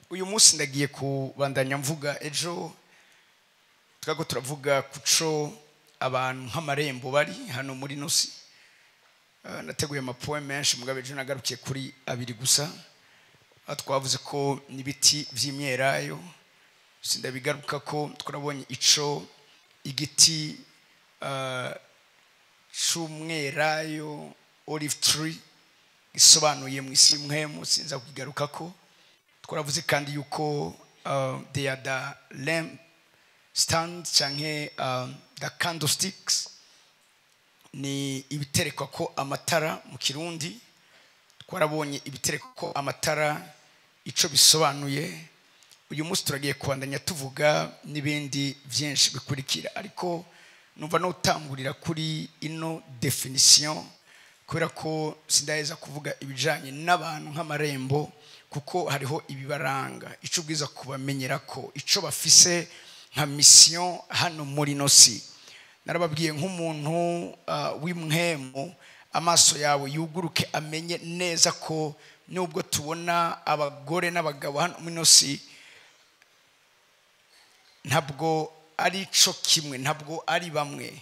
uyu munsi ndagiye kubandanya mvuga ejo twago turavuga kuco abantu nk'amarembo bari hano muri Nosi. Nateguye amapoint menshi mugabe ejo nagarukiye kuri abiri gusa. Twavuze ko nibiti vy'imyelayo sindabigaruka ko twarabonye ico igiti c'umwelayo olive tree isobanuye mu isi mwemu sinza kugaruka ko twaravuze kandi yuko they are the lamp stand canke the candlesticks ni ibiterekwa ko amatara mu Kirundi. Twarabonye ibiterekwa ko amatara ico bisobanuye. Uyu munsi turagiye kubandanya tuvuga nibindi byinshi bikurikira, ariko numva no utangurira kuri ino definition kubera ko sindaheza kuvuga ibijanye n'abantu nk'amarembo kuko hariho ibibaranga ico bwiza kubamenyera ko ico bafise nka mission hano muri Nosi. Narababwiye nk'umuntu w'imwemo amaso yawe yuguruke amenye neza ko nubwo tubona abagore n'abagabo hano muri Nosi ntabwo ari co kimwe, ntabwo ari bamwe.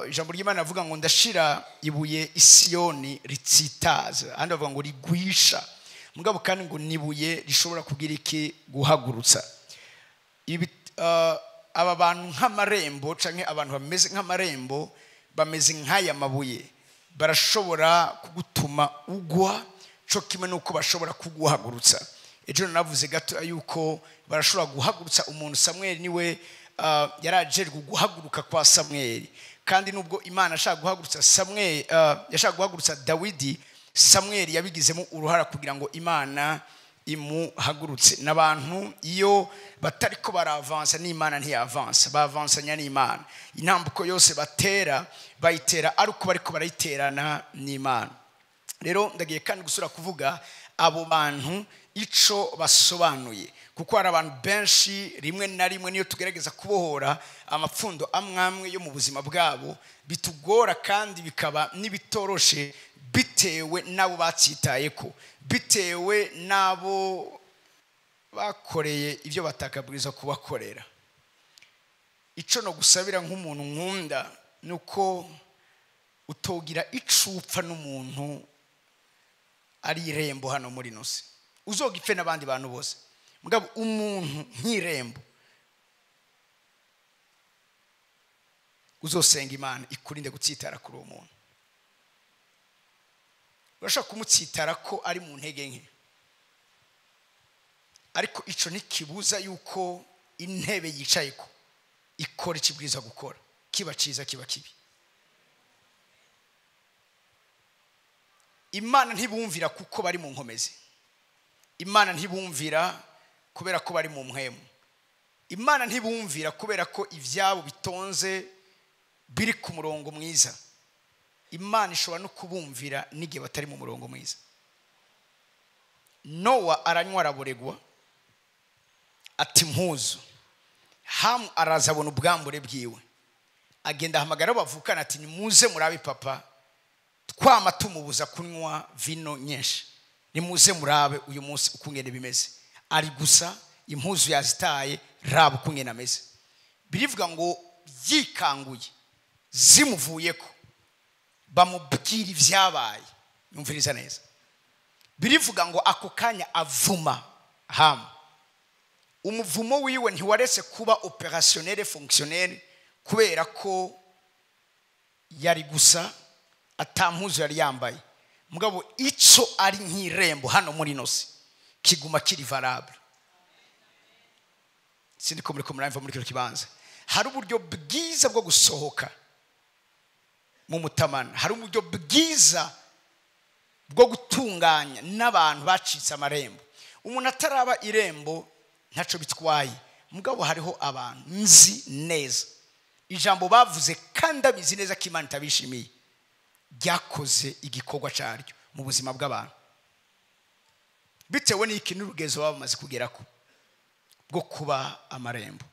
Ijambo ry'Imana avuga ngo ndashira ibuye Isiyoni ritsitaza, andi avuga ngo rigwisha, mugabo kandi ngo nibuye rishobora kugira iki guhagurutsa. Aba bantu nk'amarembo canke abantu bameze nk'amarembo bameze nk'aya mabuye, barashobora kugutuma ugwa co kimwe nuko bashobora kuguhagurutsa. Ejo navuze gato yuko barashobora guhagurutsa umuntu. Samuel niwe yaraje guhaguruka kwa Samuel, kandi nubwo Imana ashaka guhagurutsa Samuel yashaka guhagurutsa Dawidi, Samuel yabigizemo uruhara kugira ngo Imana imuhagurutse. N'abantu iyo batariko baravansa n'Imana ntiyavansa, bavansanya n'Imana. Intambuko yose batera bayitera aruko bariko barayiterana n'Imana. Rero ndagiye kandi gusura kuvuga abo bantu ico basobanuye, kuko hari abantu benshi rimwe na rimwe niyo tugerageza kubohora amapfundo amwamwe yo mu buzima bwabo bitugora kandi bikaba nibitoroshe bitewe nabo batsitayeko, bitewe nabo bakoreye ivyo batakabwiza kubakorera. Ico no gusabira nk'umuntu nkunda nuko utogira icupfa n'umuntu ari irembo hano muri Nosi, uzogipfe n'abandi bantu bose, mugabo umuntu nk'irembo uzosenga Imana ikurinde gutsitara kuri uwo muntu. Urashaka kumutsitara ko ari mu ntege nke, ariko ico nikibuza yuko intebe yicayeko ikora ikibwiza gukora, kiba ciza kiba kibi. Imana ntibumvira kuko bari mu nkomezi, Imana ntibumvira kubera ko bari mu mwemu, Imana ntibumvira kubera ko ivyabo bitonze biri ku murongo mwiza. Imana ishobora no kubumvira n'igihe batari mu murongo mwiza. Nowa aranywa araboregwa ati mpuzu, Hamu araza abona ubwambure bwiwe, agenda ahamagara bavukana ati nimuze murabe papa twama tumubuza kunywa vino nyinshi, nimuze murabe uyu munsi ukungene bimeze. Ari gusa impuzu yazitaye, raba ukungene ameze. Birivuga ngo yikanguye zimuvuyeko bamubwira ivyabaye, yumviriza neza. Birivuga ngo ako kanya avuma Hamu. Umuvumo wiwe ntiwaretse kuba opérationnel fonctionnel kubera ko yari gusa atampuzu yari yambaye, mugabo ico ari nk'irembo hano muri Nosi kiguma kiri valable. Sindiko muri komurava muri kino kibanza hari uburyo bwiza bwo gusohoka mu mutamana, hari uburyo bwiza bwo gutunganya n'abantu bacitse amarembo. Umuntu ataraba irembo ntaco bitwaye, mugabo hariho abantu nzi neza ijambo bavuze kandi abizi neza ko Imana itabishimiye ryakoze igikorwa caryo mu buzima bw'abantu, bitewe n'iki n'urugezo bamaze kugerako bwo kuba amarembo.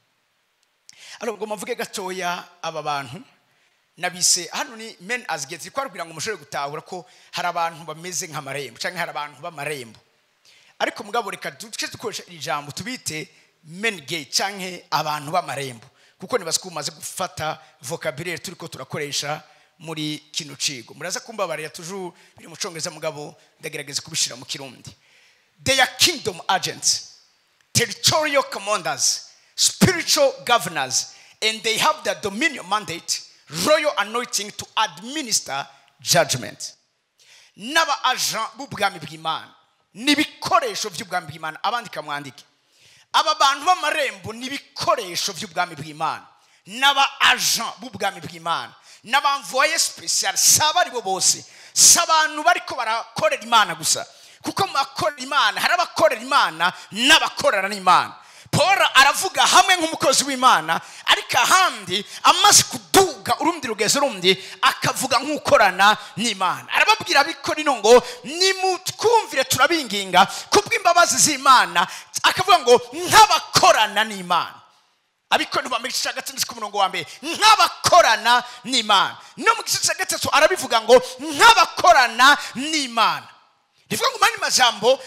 Ariko mavuge gatoya aba bantu nabise hano ni men as gets, ko arubwira ngo mushobore gutahura ko hari abantu bameze nk'amarembo canke hari abantu b'amarembo. ariko mugabo reka dukoresha ijambo tubite main gate canke abantu b'amarembo kuko nibaza kumaze gufata vocabulaire turiko turakoresha muri kino cigo. Muraza kumbabarira toujours biri mu Congereza mugabo ndagerageza kubishira mu Kirundi. They are kingdom agents, territorial commanders, spiritual governors, and they have the dominion mandate, royal anointing to administer judgment. Naba agent b'ubwami bw'Imana nibikoresho by'ubwami bw'Imana. Abandika mwandike aba bantu b'amarembo nibikoresho by'ubwami bw'Imana. Naba agent b'ubwami bw'Imana n'abamvoye special sabari bo bose sabantu bariko barakorera Imana gusa kuko makorera Imana hari abakorera Imana n'abakorera n'Imana. Paul aravuga hamwe nk'umukozi w'Imana ariko ahandi amaze kuduga urundi rugezo rundi akavuga nk'ukorana n'Imana. Arababwira bikora ino ngo nimutwumvire turabinginga kubw'imbabazi z'Imana akavuga ngo nk'abakorana n'Imana. Abiko ntibamikisha gatatu ku murongo wa mbere nk'abakorana n'Imana. No mu gice gatatu arabivuga ngo nk'abakorana n'Imana. Bivuga ngo mani majambo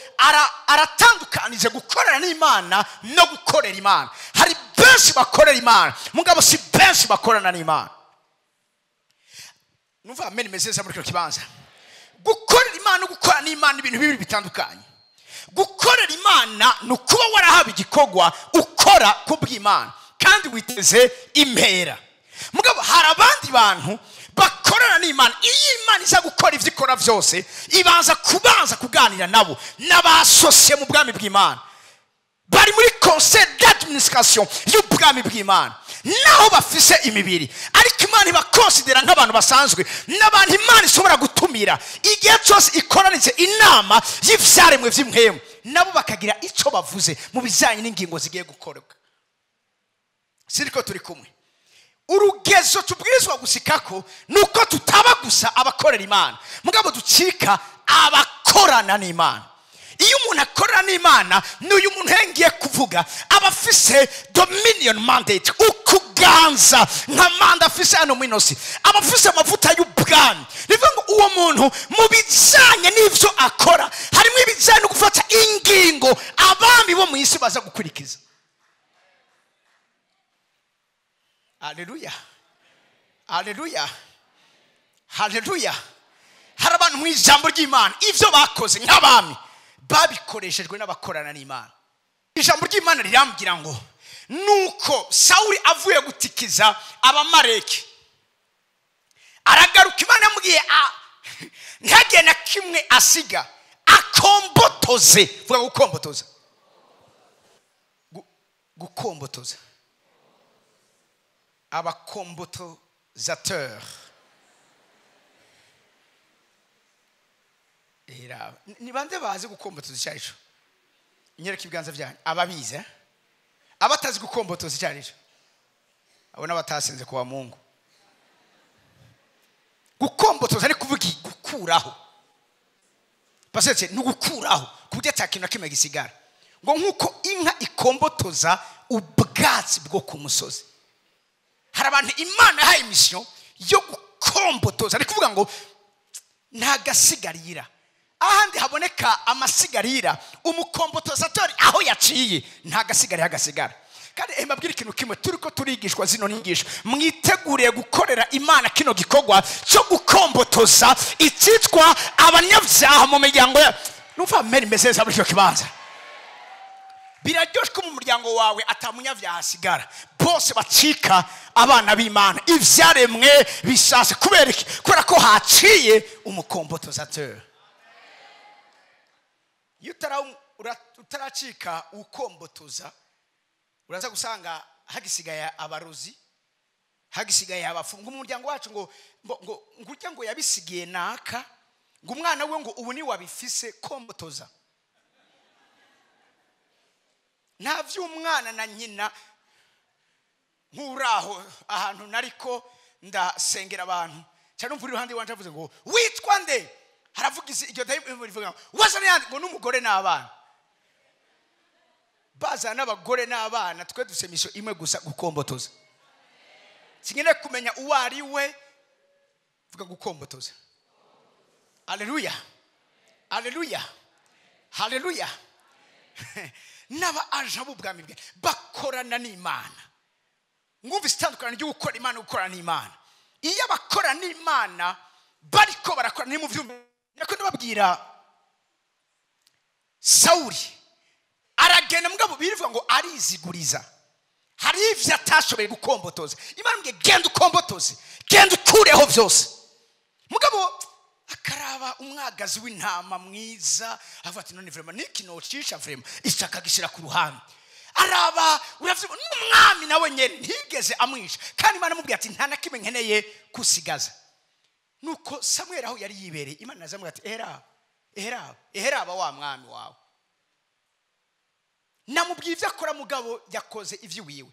aratandukanije gukorera n'Imana no gukorera Imana. Hari benshi bakorera Imana mugabo si benshi bakorana n'Imana. Numva amen mezeza muri kino kibanza. Gukorera Imana no gukorana n'Imana ibintu bibiri bitandukanye. Gukorera Imana no kuba warahawe igikogwa ukora kubw'Imana kandi witeze impera. Mugabo hari abandi bantu bakorana n'Imana. Iyi Imana iza gukora ivyo ikora vyose ibanza kuganira nabo n'abasosiye mu bwami bw'Imana. Bari muri conseil d'administration y'ubwami bw'Imana naho bafise imibiri ariko Imana ibakonsidera nk'abantu basanzwe n'abantu Imana ishobora gutumira igihe cyose ikoranije inama y'ivyaremwe vy'imhemu nabo bakagira ico bavuze mu bijanye n'ingingo zigiye gukorwa. Siriko turi kumwe. Urugezo tubwirizwa gusikako nuko tutaba gusa abakorera Imana mugabo ducika abakorana n'Imana. Iyo umuntu akorana n'Imana n'uyu muntu hengiye kuvuga abafise dominion mandate ukuganza nka manda afise hano mwinosi abafise amavuta y'ubwami. Bivuga ngo uwo muntu mu bijanye n'ivyo akora harimo ibijanye no gufata ingingo abami bo mu isi baza gukurikiza. Hallelujah. Hallelujah. Hallelujah. Hari abantu mu ijambo ry'Imana ivyo bakoze nk'abami babikoreshejwe n'abakorana n'Imana. Ijambo ry'Imana rirambwira ngo nuko Sauli avuye gutikiza abamareki aragaruka Imana yamubwiye ntihagire na kimwe asiga akombotoze. Vuga gukombotoza. Gukombotoza. Abakombotozateur. Ni bande bazi gukombotoza icyarisho? Nyereka ibiganza byanyu. Ababizi abatazi gukombotoza icyarisho abo n'abatasenze kwa Mungu. Gukombotoza ni kuvuga gukuraho. Pasetse ni gukuraho kugeta kintu kimwe gisigara. Ngo nkuko inka ikombotoza ubwatsi bwo ku musozi. Hari abantu Imana yahaye mission yo gukombotoza ari kuvuga ngo nta gasigarira. Ahandi haboneka amasigarira umukombotozatori aho yaciye nta gasigarira hagasigara. Kandi mbabwira ikintu kimwe turiko turigishwa zino ningisho mwiteguriye gukorera Imana kino gikogwa cyo gukombotoza ikitwa abanyabyaha mu miryango ya. Numva amen mezeza muri cyo kibanza. Biraryoshye ko mu muryango wawe atamunyavyaha asigara bose bacika abana b'Imana ivyaremwe bishashe kubera ko haciye umukombotozateur. Utaracika ukombotoza uraza gusanga hagisigaye abarozi hagisigaye abafunga umuryango wacu ngo ngurya ngo yabisigiye naka ngo umwana we ngo ubu ni wabifise kombotoza. Nta vy'umwana na nyina nkuraho ahantu nariko ndasengera abantu cyane umvura iruhande wanje avuze ngo witwa nde haravugize iryo dayimoni rivuga wazana yandi ngo n'umugore n'abana bazana n'abagore n'abana twe dusemisho imwe gusa gukombotoza. Singene kumenya uwo ari we vuga gukombotoza. Hallelujah. Hallelujah. Hallelujah. n'aba aja b'ubwami bwe bakorana n'Imana. Ngumva itandukanye ryo gukora Imana gukorana n'Imana. Iyo abakora n'Imana bariko barakora ni mu vyumba. Nako ndababwira Sawuli aragenda mugabo birivuga ngo ariziguriza. Hari ivyo atashoboye gukombotoza. Imana mbwe genda ukombotoze, genda ukureho vyose. Mugabo akaraba umwagazi w'intama mwiza avuga ati none vraiment niki nocisha vraiment ishaka gishira ku ruhande. Araba uravuga n'umwami nawe nyene ntigeze amwisha kandi Imana mubwiye ati nta nakimwe nkeneye kusigaza. Nuko Samuel aho yari yibereye Imana nazamwe ati eheraba wa mwami wawe. Namubwiye ivyo akora mugabo yakoze ivyo wiwe.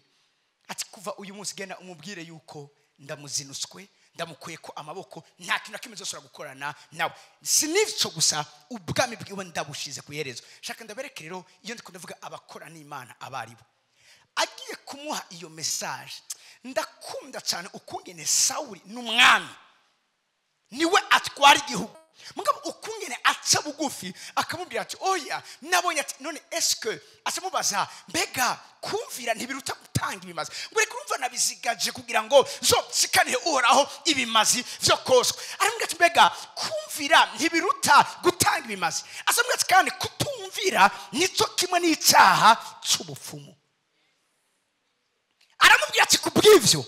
Ati kuva uyu munsi genda umubwire yuko ndamuzinuswe ndamukuye ko amaboko nta kintu nakimwe zosora gukorana nawe. Sinivyo gusa ubwami bwiwe ndabushize kuyerezo. Shaka ndabereke rero iyo ndiko ndavuga abakora n'Imana abaribo. Agiye kumuha iyo message. Ndakunda cyane ukungene Sawuli n'umwami niwe atwara igihugu. Mugabo ukungene aca bugufi akamubwira ati oya nabonye ati none eske asamubaza mbega kumvira ntibiruta gutanga ibimazi ngwe kumva nabizigaje kugira ngo zo sikane uhoraho ibimazi vyo koswa. Aramubwira ati mbega kumvira ntibiruta gutanga ibimazi. Asamubwira ati kandi kutumvira nico kimwe n'icyaha cy'ubupfumu. Aramubwira ati kubw'ivyo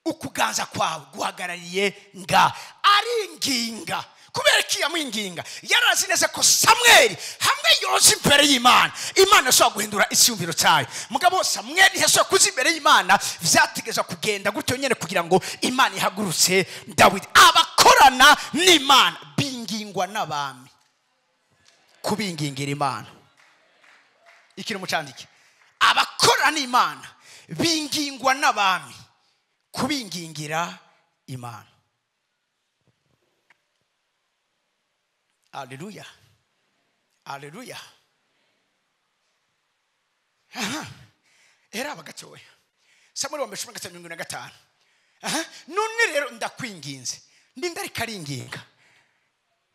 ukuganza kwawe guhagarariye nga aringinga. Kubera ki yamwinginga yarazi neza ko Samuel hamwe yoje imbere y'Imana Imana so guhindura icyumviro cyayo. Mugabo Samuel heso kuzi imbere y'Imana vyategeza kugenda gutyo nyene kugira ngo Imana ihagurutse Dawidi. Abakorana n'Imana bingingwa n'abami kubingingira Imana. Ikiri mucandike abakorana n'Imana bingingwa n'abami kubingingira Imana. Hallelujah. Hallelujah. Era bagatoya. Samuel wa 15. None rero ndakwinginze. Ndindari karinginga.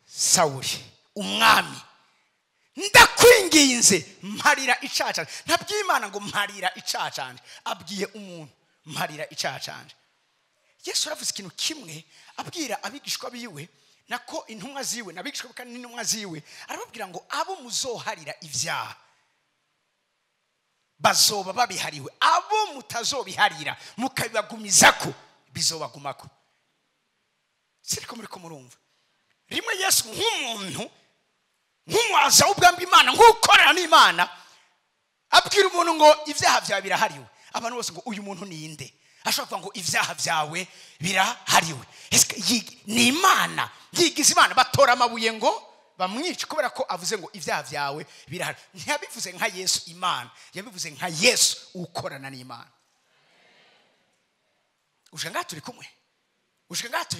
Sawuli umwami. Ndakwinginze mparira icaca. Ntabwiye Imana ngo mparira icaca. Abwiye umuntu mparira icaca. Yesu aravuze ikintu kimwe abwira abigishwa biwe nako intumwa ziwe nabigishwa kandi intumwa ziwe arababwira ngo abo muzoharira ivyaha bazoba babihariwe, abo mutazobiharira mukabibagumizako bizobagumako. Siriko muri ko murumva rimwe Yesu nk'umuntu nk'umwaza ubwambi Imana nk'ukorana n'Imana abwira umuntu ngo ivyaha vyawe birahariwe. Abantu bose ngo uyu muntu ni inde ashobora ngo ivyaha vyawe birahariwe. Ni Imana yigize Imana batora amabuye ngo bamwice kubera ko avuze ngo ivyaha vyawe birahari. Ntiyabivuze nka Yesu Imana, yabivuze nka Yesu ukorana n'Imana. Ushanga turi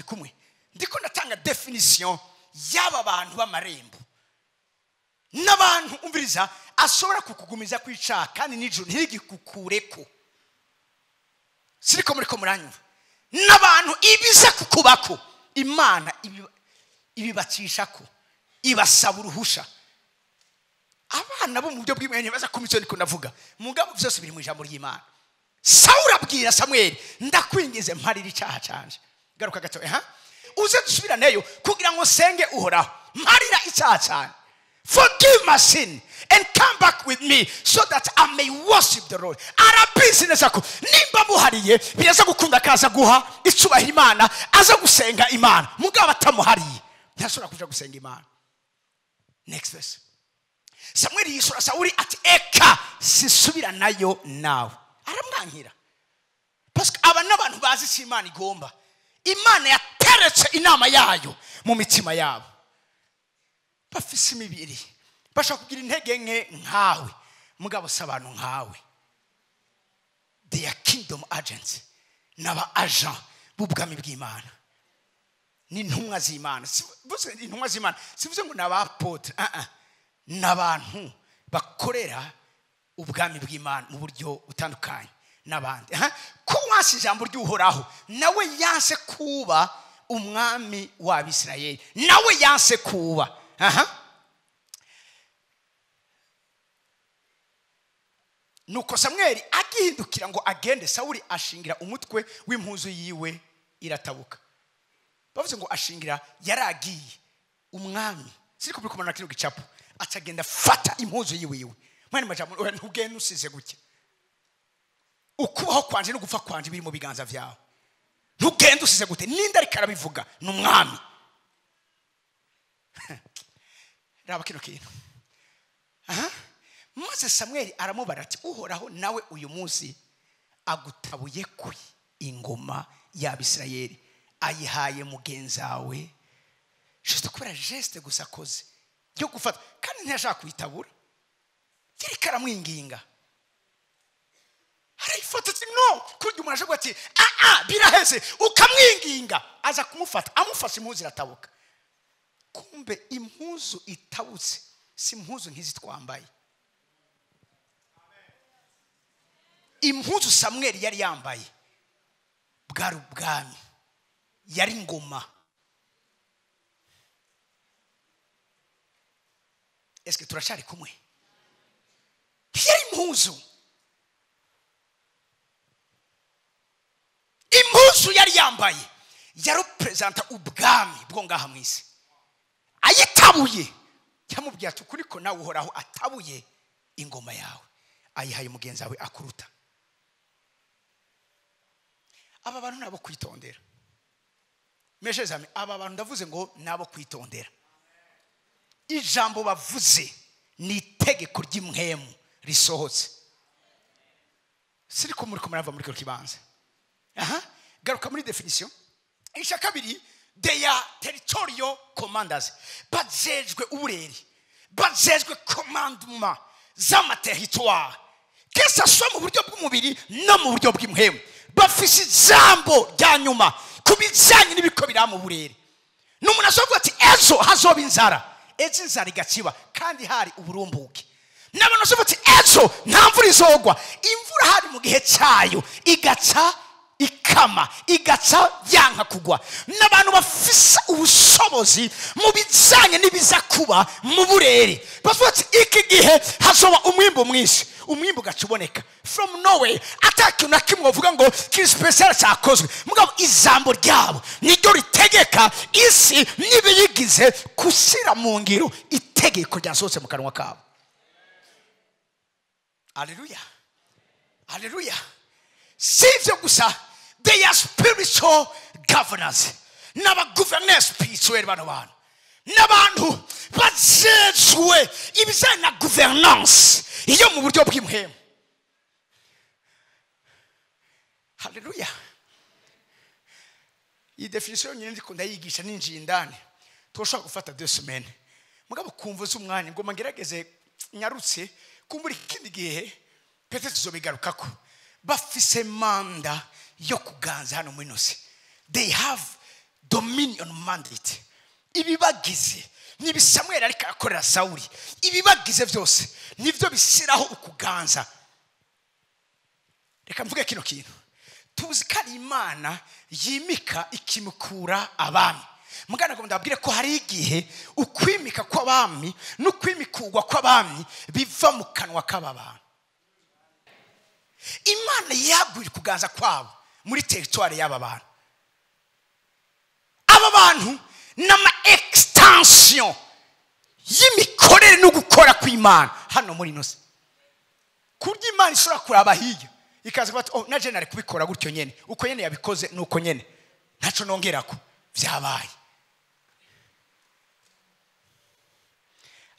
kumwe ndiko natanga definition y'aba bantu b'amarembo n'abantu umviriza ashobora kukugumiza kwica kandi n'ijuru ntigikukureko. Siriko muri ko muranyumva n'abantu ibiza kukubako Imana ibibacishako ibasaba uruhusha. Abana bo mu buryo bw'imene baza kumizo niko navuga mugabo byose biri mu ijambo ry'Imana. Sawuli abwira Samuel ndakwingize mparira icyaha canje. Garuka gato uze dusubira neyo kugira ngo senge uhoraho mparira icyaha canje. Forgive my sin and come back with me so that I may worship the Lord. Arabizineza ko nimba muhariye biraza gukunda kaza guha icubahira Imana aza gusenga Imana mugabo atamuhariye ntashobora kuja gusenga Imana. Next verse. Samuel yisura Sawuli ati eka sisubira nayo nawe. Aramwankira parce que aba n'abantu bazi si Imana igomba. Imana yateretse inama yayo mu mitima yabo. Bafise imibiri bashaka kugira intege nke nkawe mugabo sabantu nkawe. They are kingdom agents. Naba agent b'ubwami bw'Imana. Ni intumwa z'Imana. Sivuze intumwa z'Imana sivuze ngo naba apotre n'abantu bakorera ubwami bw'Imana mu buryo butandukanye n'abandi. Ko wasi ijambo ry'uhoraho nawe yanse kuba umwami wa Bisirayeli nawe yanse kuba nuko Samweli agihindukira ngo agende, Sawuli ashingira umutwe w'impuzu yiwe iratabuka. Bavuze ngo ashingira, yaragiye umwami siri kubikomana na kino gicapo, atagenda fata impuzu yiwe. Mwene majambo ntugende usize gutya, ukubaho kwanje no gupfa kwanje biri mu biganza vyawe, ntugende usize gute. Ninde ariko arabivuga? N'umwami. Raba kino kintu. Maze Samweli aramubara ati, Uhoraho nawe uyu munsi agutabuye kuri ingoma y'Abisirayeli, ayihaye mugenzawe. Juste kubera geste gusa koze yo gufata, kandi ntiyashaka kuyitabura, yari karamwinginga. Arayifata ati no, kurya umuntu ashobora ati biraheze, ukamwinginga aza kumufata, amufashe impuzu iratabuka. Kumbe impuzu itabutse si impuzu nkizi twambaye. Impuzu Samweli yari yambaye bwari ubwami, yari ingoma. Eske turashari kumwe? Yari impuzu yari yambaye yarepresenta ubwami bwo ngaha mwisi. Ayitabuye yamubwiye ati ukuri ko nawe Uhoraho atabuye ingoma yawe, ayihaye mugenzi wawe akuruta. Aba bantu nabo kwitondera. Meshezame, aba bantu ndavuze ngo nabo kwitondera. Ijambo bavuze ni itegeko ry'imhemu risohotse. Siri ko muri kumurava muri ko kibanza. Garuka muri definition. Isha kabiri, they are territorial commanders. Bajejwe ubureri, bajejwe commandement z'amaterritoire. Kesa so mu buryo bw'umubiri no mu buryo bw'imhemu. Bafise ijambo rya nyuma kubijanye n'ibiko biramu bureri. N'umuntu asovuga ati ejo hazoba inzara. Ejo inzara igaciba kandi hari uburumbuke. N'abantu asovuga ati ejo nta mvura izogwa. Imvura hari mu gihe cyayo igaca ikama, igaca yanka kugwa. N'abantu bafise ubushobozi mu bijanye n'ibiza kuba mu bureri. Bavuga ati iki gihe hazoba umwimbo mwinshi. Umwimbo gacuboneka from nowhere, ataki na kimwe uvuga ngo ki special cyakozwe. Mugabo ijambo ryabo niryo ritegeka isi nibiyigize kusira mu ngiro itegeko ryasohotse mu kanwa kabo. Hallelujah, hallelujah. Sivyo gusa, they are spiritual governors. Naba governors spiritual bano bantu. N'abantu bajejwe ibijanye na governance iyo mu buryo bw'imhemu. Hallelujah. Iyi definition nyine ndiko ndayigisha ninjiye indani. Toshaka gufata 2 semaines. Mugabo kumva z'umwanya ngo mangerageze nyarutse kumbura ikindi gihe pete tuzobigarukako. Bafise manda yo kuganza hano muri nose. They have dominion mandate. Ibibagize nibi Samweli ariko akorera Sawuli, ibibagize byose nivyo bisiraho ukuganza. Reka mvuge kino kintu, tuzi ko ari Imana yimika ikimukura abami. Mugana ngo ndabwire ko hari igihe ukwimika kw'abami no kwimikugwa kw'abami biva mu kanwa k'ababana. Imana yagwira kuganza kwabo muri territoire y'aba bantu. Aba bantu nama extension y'imikorere no gukora kw'Imana hano muri nose. Kurya Imana ishobora kuraba hiyo ikaza bati na general kubikora gutyo nyene, uko nyene yabikoze nuko nyene ntaco nongerako vyabaye.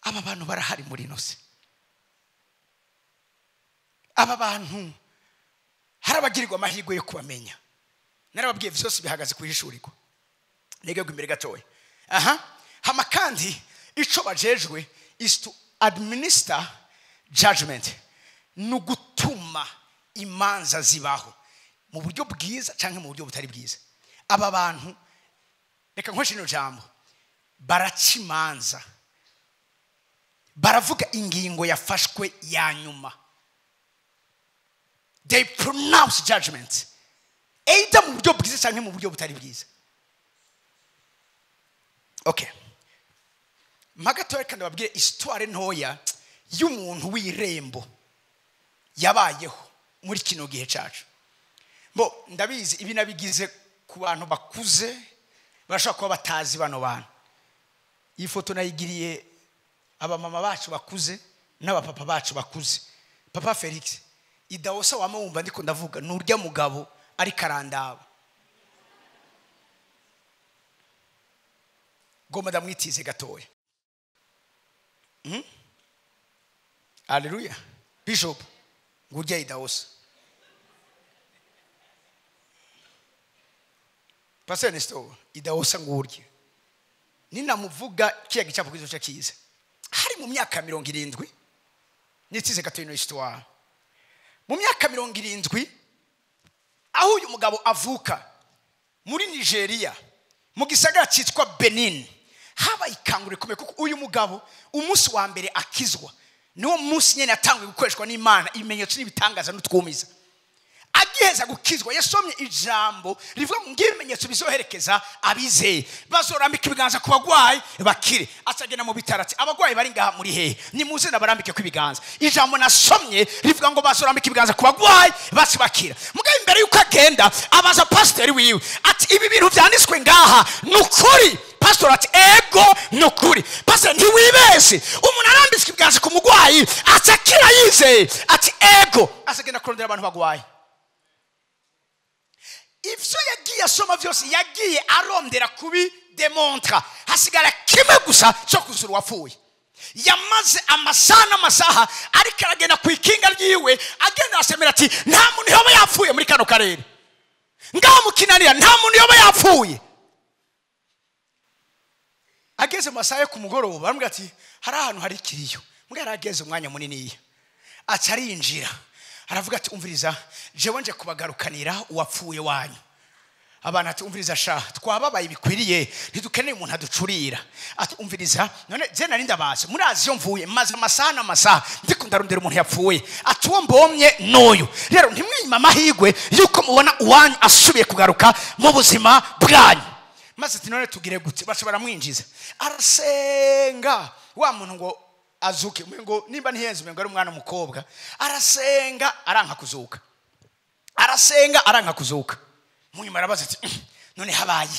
Aba bantu barahari muri nose. Aba bantu harabagirirwa amahirwe yo kubamenya. Narababwiye vyose bihagaze kuhishurirwa. Negego imbere gatoya. Hama kandi ico bajejwe is to administer judgment, no gutuma imanza zibaho mu buryo bwiza canke mu buryo butari bwiza. Aba bantu reka nkoreshe ino jambo, baracimanza, baravuga ingingo yafashwe ya nyuma. They pronounce judgment either mu buryo bwiza canke mu buryo butari bwiza. Okay, magatoya kandi babwiye histoire ntoya y'umuntu w'irembo yabayeho muri kino gihe cyacu. Bo ndabizi ibi nabigize ku bantu bakuze bashaka kuba batazi bano bantu. Iyi foto nayigiriye aba mama bacu bakuze n'abapapa bacu bakuze. Papa Felix idawosa wamwumva ndiko ndavuga n'urya mugabo ari karandaba. Goma ndamwitize gatoya. Hallelujah. Bishop ngurya idawosa. Pastor Nesto idawosa ngurya. Ninamuvuga kiya gicapo kizo cyakiza. Hari mu myaka 70 nitize gatoya no histoire. Mu myaka 70 aho uyu mugabo avuka muri Nigeria mu gisagara cyitwa Benin haba ikangure komeye kuko uyu mugabo umunsi wa mbere akizwa niwo munsi nyene atangwe gukoreshwa n'Imana ibimenyetso n'ibitangaza n'utwumiza. Agiheza gukizwa yasomye ijambo rivuga ngo ngibimenyetso bizoherekeza abizeye bazorambika ibiganza ku bagwayi bakire. Atagena mu bitarati abagwayi bari ngaha muri hehe nimuze nabarambike ku ibiganza. Ijambo nasomye rivuga ngo bazorambika ibiganza ku bagwayi basi bakira. Mugabe imbere yuko agenda abaza pastor wiwe ati ibi bintu byanditswe ngaha nukuri. Pastor ati ego nukuri. Pastor ntiwibeshe umuntu arambitswe ibiganza ku mugwayi atakira yizeye ati ego. Asagenda kurondera abantu bagwayi. Ivyo yagiye asoma vyose yagiye arondera kubi demontra hasigara kimwe gusa cyo kuzura wapfuye. Yamaze amasaha ariko aragenda kwikinga ryiwe agenda asemera ati nta muntu yoba yapfuye muri kano karere ngaho mukinanira nta muntu yoba yapfuye. Ageze masaha ku mugoroba bamwe ati hari ahantu hari kiriyo mbwa yarageze umwanya munini acarinjira aravuga ati umviriza jewe nje kubagarukanira uwapfuye wanyu. Abana ati umviriza sha twababaye bikwiriye ntidukeneye umuntu aducurira. Ati umviriza none je nari ndabaze murazi yo mvuye maze amasaha ndiko ndarondera umuntu yapfuye. Ati uwo mbomye noyo rero ntimwima amahigwe yuko mubona uwanyu asubiye kugaruka mu buzima bwanyu. Maze ati none tugire gute baca baramwinjiza arasenga wa muntu ngo azuke ngo nimba ntihenze ngo ari umwana umukobwa arasenga aranka kuzuka. Arasenga aranka kuzuka. Munyuma arabaza ati none habaye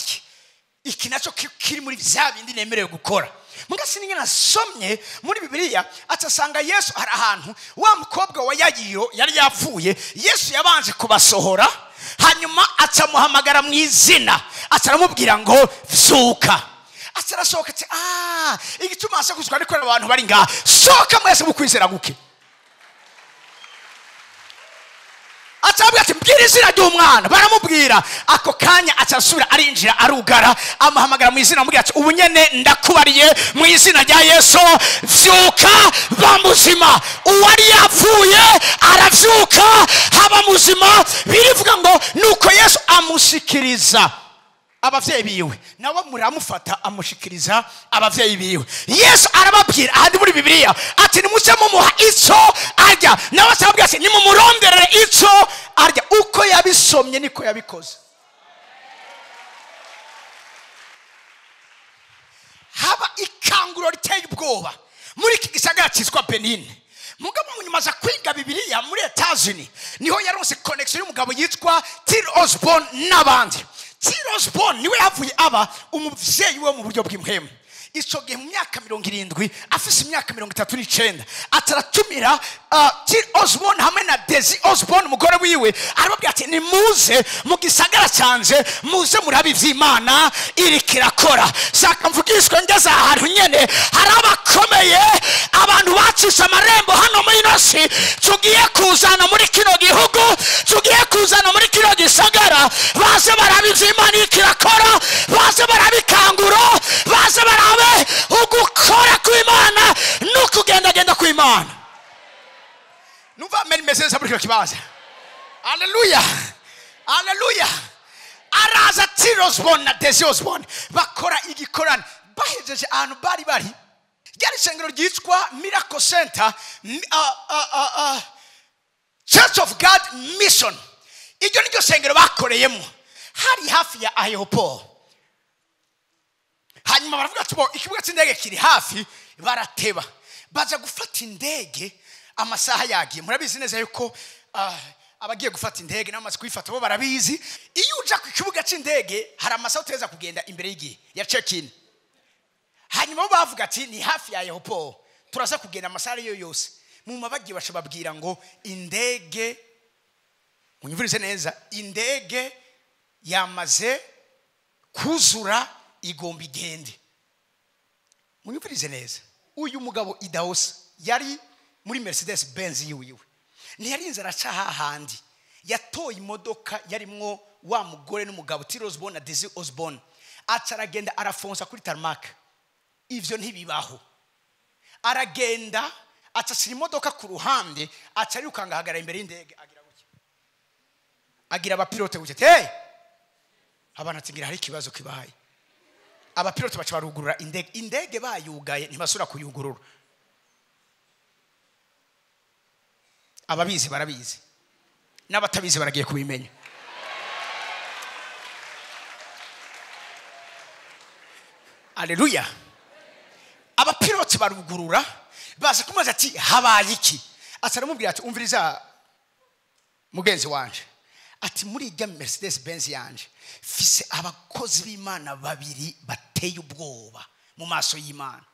iki naco kiri muri vya bindi nemerewe gukora. Mugasi ninge nasomye muri Bibiliya atasanga Yesu hari ahantu wa mukobwa wa Yayiro yari yapfuye Yesu yabanje kubasohora hanyuma acamuhamagara mu izina acaramubwira ngo vyuka. Atarasohoka ati igituma asakuzwa ariko abantu bari ngaha soka mwese mukwizera guke. Atabwa ati mbwira izina ry'umwana baramubwira ako kanya acasubira arinjira arugara amuhamagara mu izina amubwira ati ubu nyene ndakubariye mu izina rya Yesu vyuka bamuzima. Uwari yapfuye aravyuka haba muzima. Birivuga ngo nuko Yesu amushikiriza abavyeyi biwe nawe muramufata amushikiriza abavyeyi biwe. Yesu arababwira ahandi muri Bibiliya ati nimuze mumuha ico arya nawe asababwira ati nimumuronderere ico arya. Uko yabisomye niko yabikoze. Haba ikanguro riteye ubwoba muri iki gisagara cyitwa Benin. Mugabo munyuma za kwiga Bibiliya muri Etats-Unis niho yaronse connection y'umugabo yitwa Till Osborne n'abandi. Till Osborne niwe yavuye aba umuvyeyi we mu buryo bw'impemu. Ico gihe mu myaka 70 afise imyaka 39 ataratumira Till Osborne hamwe na Desi Osborne umugore wiwe arababwira ati nimuze mu gisagara canje muze murabe ivy'Imana iri kirakora. Saka mvugishwe ngeze ahantu nyene harabakomeye abantu bacisha amarembo hano muri nosi tugiye kuzana muri kino gihugu tugiye kuzana muri kino gisagara baze barabe ivy'Imana iri kirakora baze barabe ikanguro baze barabe ugukora kw'Imana n'ukugenda kw'Imana. Numva meni message muri kibaza. Hallelujah. Hallelujah. Araza Till Osborne na Desi Osborne bakora igikorana bahejeje ahantu bari ryari shengero ryitwa Miracle Center Church of God Mission. Iryo niryo shengero bakoreyemo hari hafi ya aeroport. Hanyuma baravuga ati bo ikibuga cy'indege kiri hafi barateba baza gufata indege amasaha yagiye. Murabizi neza yuko abagiye gufata indege n'amaze kuyifata bo barabizi. Iyo uja ku kibuga c'indege hari amasaha uteza kugenda imbere y'igihe ya check-in. Hanyuma bavuga ati ni hafi ya airport, turaza kugenda amasaha yose. Mu mabagiye bashababwira ngo indege, munyumvirize neza, indege yamaze kuzura igomba igende. Munyumvirize neza, uyu mugabo Idahosa yari muri Mercedes Benz yiwe. Ntiyarinze araca hahandi, yatoye imodoka yarimwo wa mugore n'umugabo T. Osborne na Desi Osborne. Acaragenda arafonsa kuri tarmac. Ivyo ntibibaho. Aragenda acashira imodoka ku ruhande, acari ukanga hagara imbere y'indege, agira gutya. Agira abapilote gutya, hey! Abana tingira hari kibazo kibaye. Abapilote baca barugurura indege. Indege bayugaye ntibasura kuyugurura. Ababizi barabizi, n'abatabizi baragiye kubimenya. Haleluya. Abapilote barugurura, baza kumaza ati habaye iki? Ataramubwira ati umviriza mugenzi wanje, ati muri ijya Mercedes Benz yanje fise abakozi b'Imana babiri bateye ubwoba mu maso y'Imana.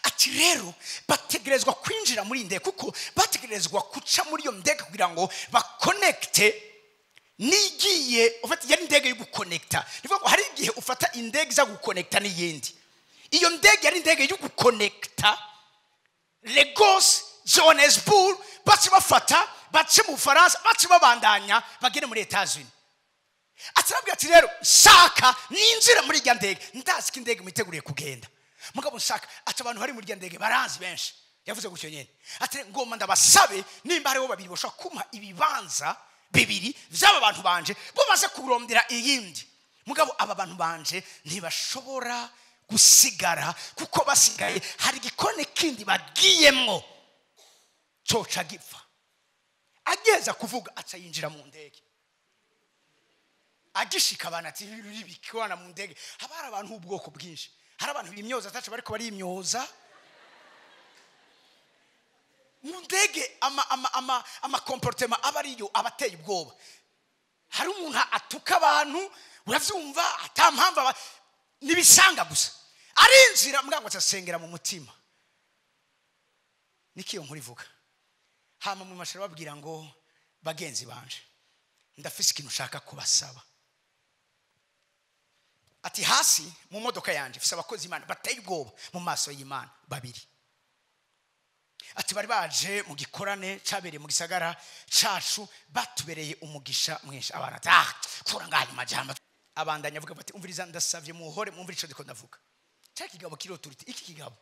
Ati rero bategerezwa kwinjira muri indege, kuko bategerezwa kuca muri iyo ndege kugira ngo bakonekte nigiye. Ufata yari indege yo gukonekta, nivuga ngo hari igihe ufata indege za gukonekta n'iyindi. Iyo ndege yari indege yo gukonekta Lagos Johannesburg, baci bafata baci mu Faransa, baci babandanya bagene muri Etats-Unis. Atarabwira ati rero shaka ninjira muri iyo ndege, ndazi ko indege mwiteguriye kugenda. Mugabo nshaka ati abantu bari muri iyo ndege baranzi benshi. Yavuze gutyo nyene ati ngoma ndabasabe nimba hariho babiri bashaka kuma ibibanza bibiri vy'aba bantu banje bo baze kurondera iyindi. Mugabo aba bantu banje ntibashobora gusigara, kuko basigaye hari gikone kindi bagiyemwo coca gipfa. Ageza kuvuga aca yinjira mu ndege. Agishika abana ati bikwana mu ndege. Habara abantu ubwoko bwinshi. Hari abantu bimyoza atacu bariko bari imyoza mu ndege. ama comportement abariyo abateye ubwoba. Hari umuntu atuka abantu uravyumva atampamva nibisanga gusa. Arinjira mugabo acasengera mu mutima. Nikiyo nkuri vuga. Hama mu mashara babwira ngo bagenzi banje ndafise ikintu ushaka kubasaba. Ati hasi mu modoka yanje fise abakozi Imana bateye ubwoba mu maso y'Imana babiri. Ati bari baje mu gikorane cabereye mu gisagara cacu, batubereye umugisha mwinshi. Abana kura ngaho majamba. Abandanya avuga bati umviriza ndasavye muhore mwumvira ico ndiko ndavuga. Cya kigabo kiri authority, iki kigabo.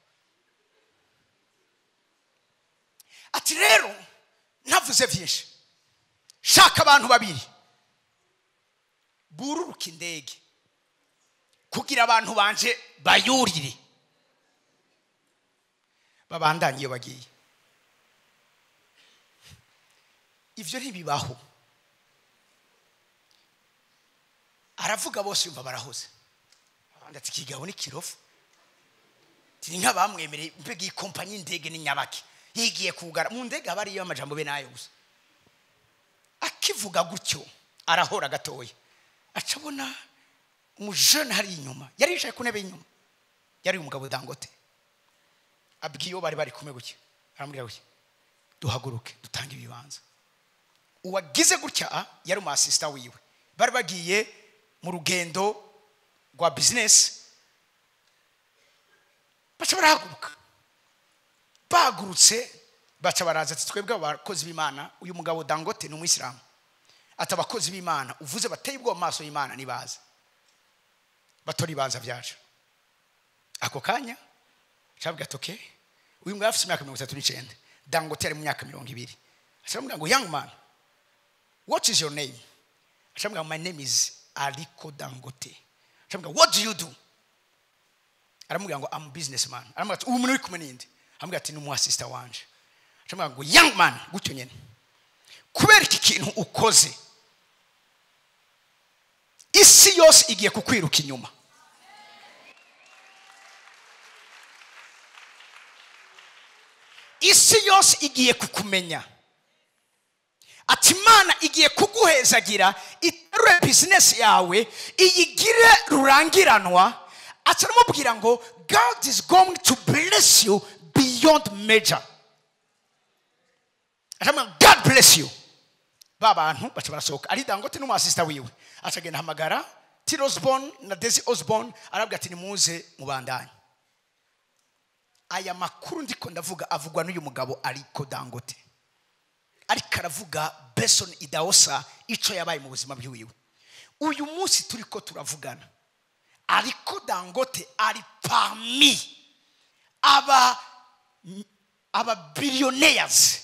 Ati rero navuze vyinshi, shaka abantu babiri bururuka indege kugira abantu banje bayurire babandanye iyo bagiye. Ivyo ntibibaho. Aravuga bose yumva barahoze. Ati kigabo ni kirofu. Tiri nk'abamwemereye mbega ikompanyi indege ni Nyabaki yigiye kugara mu ndege abari yo amajambo be nayo gusa. Akivuga gutyo arahora gatoya, acabona umujene hari inyuma, yari yicaye ku ntebe inyuma, yari umugabo Dangote. Abwiyo bari kumwe gutya, aramubwira gutya, duhaguruke dutanga ibibanza. Uwagize gutya yari umu assistant wiwe, bari bagiye mu rugendo rwa business. Baca barahaguruka, bagurutse baca baraza ati twebwe abakozi b'Imana, uyu mugabo Dangote ni umuyisilamu, ati abakozi b'Imana uvuze bateye ubwo amaso y'Imana nibaza batora ibanza vyacu. Ako kanya cabwa toke uyu mugabo afite imyaka 39, Dangote ari mu myaka 20. Acamubwira ngo young man, what is your name? Acamubwira my name is Aliko Dangote. Acamubwira what do you do? Aramubwira ngo I'm a businessman. Aramubwira ati uyu muntu uri kumwe ninde? Aramubwira ati ni umu assistant wanje. Acamubwira ngo young man, gutyo nyene kubera iki kintu ukoze isi yose igiye kukwiruka inyuma. isi yose igiye kukumenya, ati Imana igiye kuguhezagira iterure business yawe iyigire rurangiranwa. Ati aramubwira ngo God is going to bless you beyond measure. Aramubwira God bless you. Babantu baca barasohoka, ari Dangote n'umusista wiwe acagenda hamagara T. Osborne na Desi Osborne, arabwira ati nimuze mubandanye. Aya makuru ndiko ndavuga avugwa n'uyu mugabo Aliko Dangote, ariko aravuga Benson Idahosa ico yabaye mu buzima bwiwe. Uyu munsi turiko turavugana, Aliko Dangote ari parmi aba billionaires,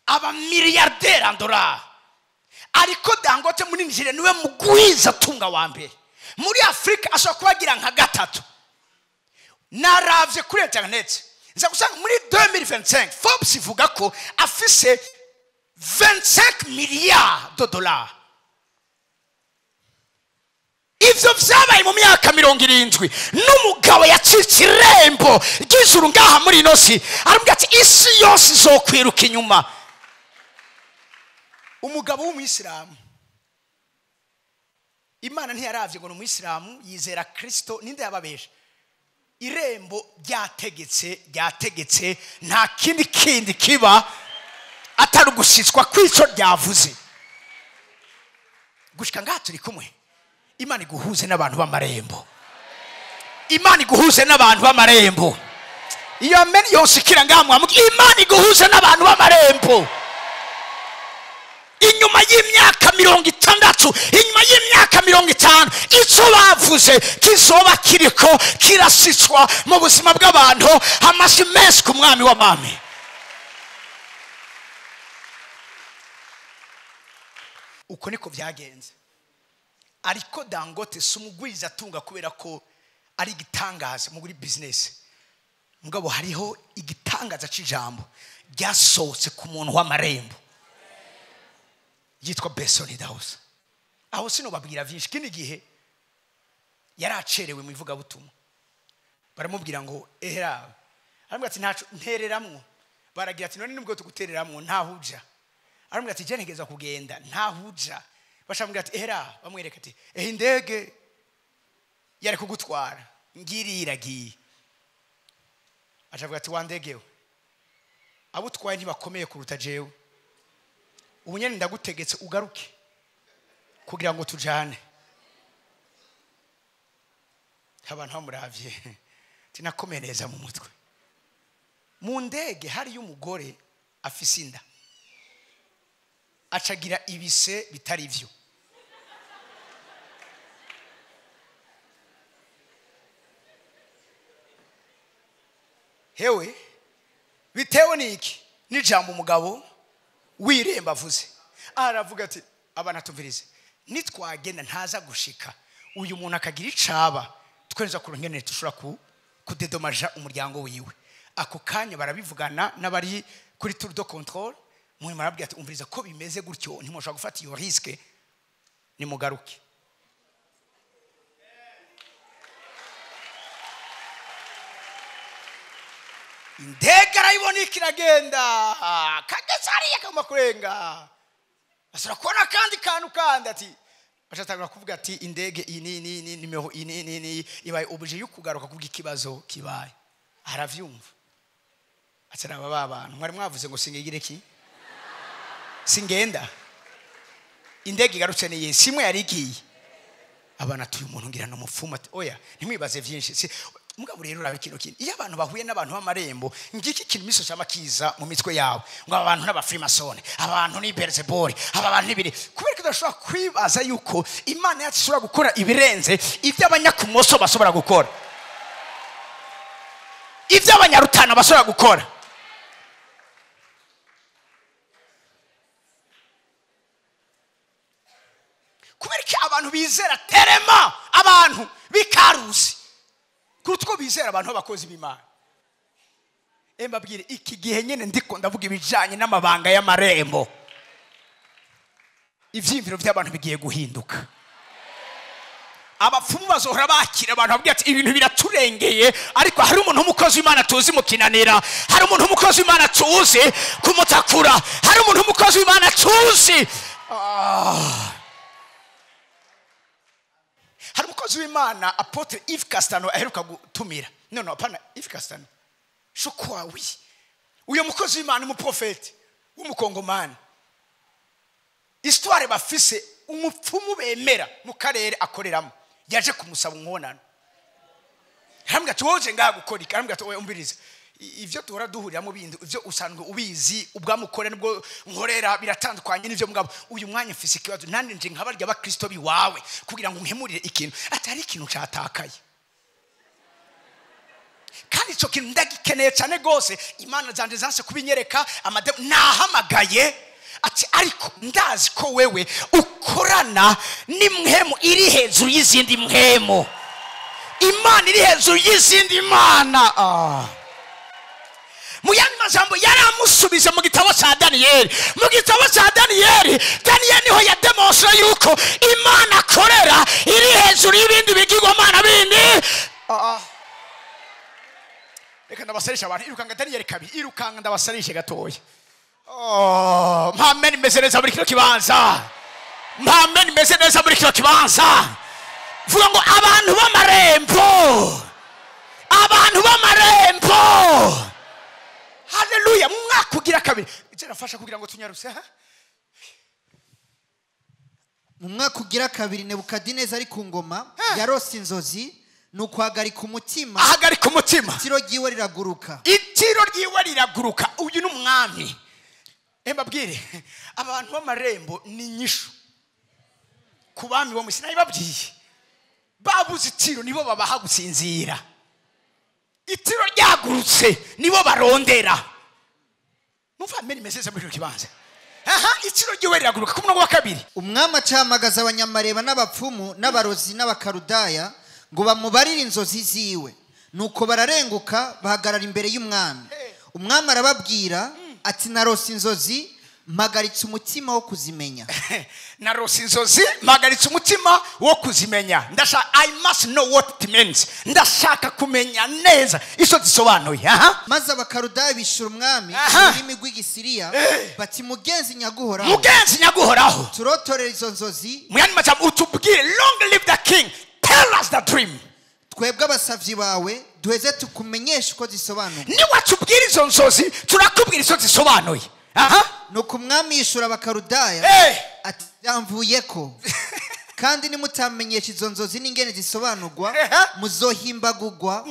aba milliardaires en dollars. Aliko Dangote muri Nigeria niwe mugwiza tunga wa mbere muri Afrika, ashobora kubagira nka gatatu. Naravye kuri internet nza gusanga muri 2025 Forbes ivuga ko afise 25 milliards de dollars. Ivyo vyabaye mu myaka 70 n'umugabo yacitse irembo ry'ijuru ngaha muri inosi, arambwira ati isi yose izokwiruka inyuma. Umugabo w'umuyisilamu, Imana ntiyaravye ngo n'umuyisilamu yizera Kristo, ninde yababesha? Irembo ryategetse nta kindi kiba atari gushitswa kwico ryavuze. Gushika ngaha turi kumwe. Imana iguhuze n'abantu b'amarembo, Imana iguhuze n'abantu b'amarembo. Iyo amen yose ikira ngaha mwamuga, Imana iguhuze n'abantu b'amarembo. Inyuma y'imyaka 60, inyuma y'imyaka 50, ico bavuze kizoba kiriko kirasitswa mu buzima bw'abantu. Amashi menshi ku mwami w'amami. Uko niko byagenze. Aliko Dangote sumugwiza atunga kubera ko ari igitangaza muri business. Mugabo hariho igitangaza c'ijambo ryasohotse ku muntu w'amarembo yitwa Benson Idahosa. Aho sino babwira vyinshi. Kindi gihe yaracerewe mu ivuga butumwa, baramubwira ngo ehera, arambwira ati ntaco ntereramwo. Baragira ati none nubwo tugutereramwo ntahuja. Arambwira ati je ntegeza kugenda ntahuja. Bashamubwira ati ehera, bamwereka ati indege yari kugutwara ngiri iragiye. Acavuga ati wandegewe, abutwaye ntibakomeye kuruta jewe, ubunyene ndagutegetse ugaruke kugira ngo tujane. Abantu bamuravye tinakomeye neza mu mutwe. Mu ndege hari y'umugore afise inda, acagira ibise bitari vyo. Hewe bitewe niki n'ijambo umugabo wiremba avuze. Aravuga ati abana tumvirize, nitwagenda ntaza gushika uyu muntu akagira icaba twenza kurungene tushura kudedomaja umuryango wiwe. Ako kanya barabivugana n'abari kuri tour de contrôle, mu marabwi ati umviriza ko bimeze gutyo ntimushaka gufata iyo risque, ni mugaruke. Indege arayibona ikiragenda kageze hariya kagomba kurenga, asura kubona kandi kantu kandi ati bashatanga kuvuga ati indege ini nimero ini ibaye obje yukugaruka kuvuga ikibazo kibaye. Aravyumva atara baba abantu mwari mwavuze ngo singegire ki singenda, indege igarutse ni Yesu imwe yari igiye. Abana tuyu muntu ngira no mufuma ati oya ntimwibaze vyinshi. Mugabo rero urabe kino kintu, iyo abantu bahuye n'abantu b'amarembo ngiki kintu miso cyamakiza mu mitwe yawe ngo abantu n'abafrimasone, abantu ni Beelzebul, abantu nibiri, kubera ko udashobora kwibaza yuko Imana yacu ishobora gukora ibirenze ivyo abanyakumoso basobora gukora, ivyo abanyarutana basobora gukora. Kubera ko abantu bizera terema, abantu bikarusi kutwo bizera abantu bakozi b'Imana. Embabwire iki gihe nyene ndiko ndavuga ibijanye n'amabanga y'amarembo, ivyimviro by'abantu bigiye guhinduka. abapfumu bazohora bakira abantu babwira ati ibintu biraturengeye, ariko hari umuntu w'umukozi w'Imana tuzi mukinanira, hari umuntu w'umukozi w'Imana tuzi kumutakura, hari umuntu w'umukozi w'Imana tuzi hari umukozi w'Imana Apotre Yves Castano aheruka gutumira. No hapana, Yves Castano shukwawi, uyo mukozi w'Imana umuprofeti w'umukongomani. Histoire bafise umupfumu bemera mu karere akoreramo yaje kumusaba umwonano. Hambwa tuwoje ngaha gukora iki? Hambwa tuwe umbiriza ivyo tuhora duhurira mu bindi ivyo usanzwe ubizi ubwamukore nibwo nkorera biratandukanye n'ivyo mugabo uyu mwanya mfise ikibazo nande nje nkabarya abakristo biwawe kugira ngo nkemurire ikintu atari ikintu cyatakaye. Kandi cyo kintu ndagikeneye cyane gose, Imana zanje zanse kubinyereka nahamagaye ati ariko ndazi ko wewe ukorana n'imwemu iri hejuru y'izindi mwemu. Imana iri hejuru y'izindi mana. Mu yandi majambo yaramusubije mu gitabo cya Daniyeli. Mu gitabo cya Daniyeli niho yademonstra yuko Imana akorera iri hejuru y'ibindi bigirwamana bindi. Reka ndabasarisha abantu irukanga Daniyeli kabiri, irukanga ndabasarishe gatoya. Mpameni meze neza muri kino kibanza, mpameni meze neza muri kino kibanza. Vuga ngo abantu b'amarembo, abantu b'amarembo. Haleluya. Mwaka ugira kabiri irafasha kugira ngo tunyaruse. Mu mwaka ugira kabiri Nebukadineza ari ku ngoma yarose inzozi, nuko ahagarika umutima. Ahagarika umutima, itiro ryiwe riraguruka. Itiro ryiwe riraguruka. Uyu n'umwami. Mbabwire abantu b'amarembo ni nyishu ku bami bo musina ibabwiye babuze itiro nibo babaha gusinzira. Itiro ryagurutse nibo barondera. Muva mbere meseze muri kibanza. Itiro ryiwe riraguruka ku murongo wa kabiri. Umwami acamagaza abanyamareba n'abapfumu n'abarozi n'abakarudaya ngo bamubarire inzozi ziwe, nuko bararenguka bahagarara imbere y'umwami. Umwami arababwira ati narose inzozi mpagaritse umutima wo kuzimenya. Narose inzozi mpagaritse umutima wo kuzimenya. Ndashaka I must know what it means. Ndashaka kumenya neza iso zisobanuye. Maze abakarudaya bishura umwami ururimi rw'igisiriya bati mugenzi nyaguhoraho, mugenzi nyaguhoraho, turotorera izo nzozi. Muyandi majambo utubwire long live the king, tell us the dream. Twebwe abasavyi bawe duheze tukumenyesha uko zisobanuye. Ni watubwira izo nzozi turakubwira izo zisobanuye. Nuko umwami yishura abakarudaya ati yamvuyeko kandi nimutamenyesha izo nzozi n'ingene zisobanurwa muzohimbagurwa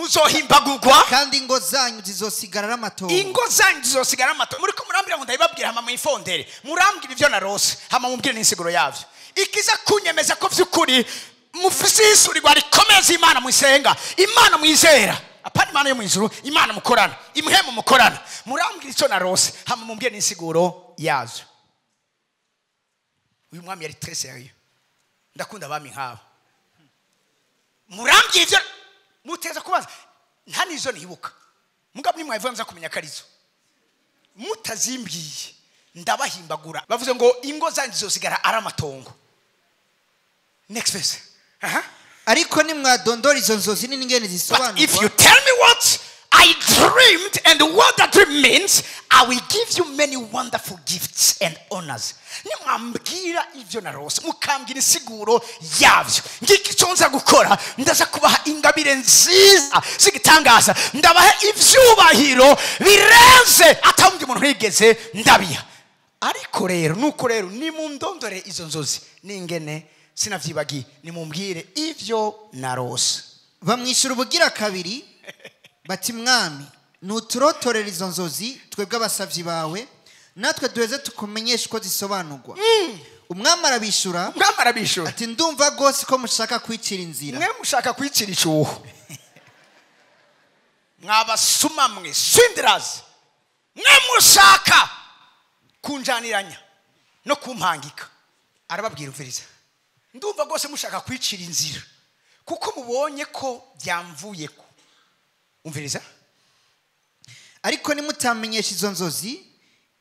kandi ingo zanyu zizosigara amatongo. Ingo zanyu zizosigara amatongo. Muri ko murambira ngo ndabibabwira hama mwifondere, murambwira ivyo narose hama mumbwire n'insiguro yavyo. Ikiza kunyemeza ko vy'ukuri mufise isurirwa rikomeza Imana mwisenga, Imana mwizera, apana Imana yo mwizuru, Imana mukorana, imhemu mukorana. Murambwira ico narose hama mumbwire n'insiguro yazo. Uyu mwami yari très sérieux. Ndakunda abami nkabo. Murambwira ivyo muteza kubaza nta nizo nibuka. Mugabo ni mwayivanza kumenya karizo. Mutazimbwiye ndabahimbagura. Bavuze ngo ingo zanyu zizosigara ari amatongo. Next verse. Ariko nimwadondora izo nzozi n'ingene zisobanurwa. If you tell me what I dreamed and what that dream means, I will give you many wonderful gifts and honors. Nimwambwira ivyo narose mukambwira insiguro yavyo, ngiki cyonza gukora ndaza kubaha ingabire nziza zigitangaza, ndabaha ivyubahiro birenze atawundi umuntu yigeze ndabiha. Ariko rero nuko rero nimundondore izo nzozi n'ingene sinavyibagiye, nimumbwire ivyo narose. Bamwishura ubugira kabiri bati mwami nuturotorera izo nzozi twebwe abasavyi bawe natwe duheze tukumenyesha uko zisobanurwa. Umwami arabishura ati ndumva gose ko mushaka kwicira inzira. Mwe mushaka kwicira icuho. Mwabasuma mwe swindirazi, mwe mushaka kunjaniranya no kumpangika. Arababwira uviriza, ndumva gose mushaka kwicira inzira kuko mubonye ko byamvuyeko. Umviriza, ariko nimutamenyesha izo nzozi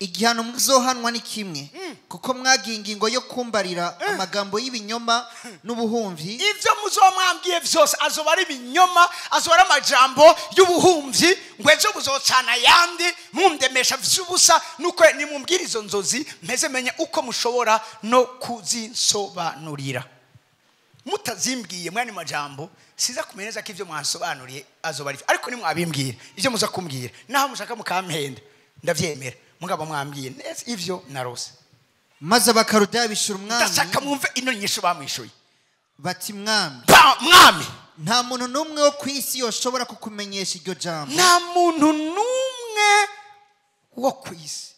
igihano muzohanwa ni kimwe kuko mwagiye ingingo yo kumbarira amagambo y'ibinyoma n'ubuhumvi ivyo muzomwambwiye vyose azoba ari ibinyoma azoba ari amajambo y'ubuhumvi ngo ejo muzocana yandi mundemesha vy'ubusa nuko nimumbwira izo nzozi mpeze menye uko mushobora no kuzinsobanurira mutazimbwiye mwani majambo siza kumeneza ko ivyo mwansobanuriye azoba ari ariko nimwabimbwira ivyo muza kumbwira naho mushaka mukampenda ndavyemera mugabo mwambwiye neza ivyo narose maze abakarudaya bishura umwami ndashaka mwumve ino nyisho bamwishuye bati mwami nta muntu n'umwe wo kwisi yoshobora kukumenyesha iryo jambo nta muntu n'umwe wo kwisi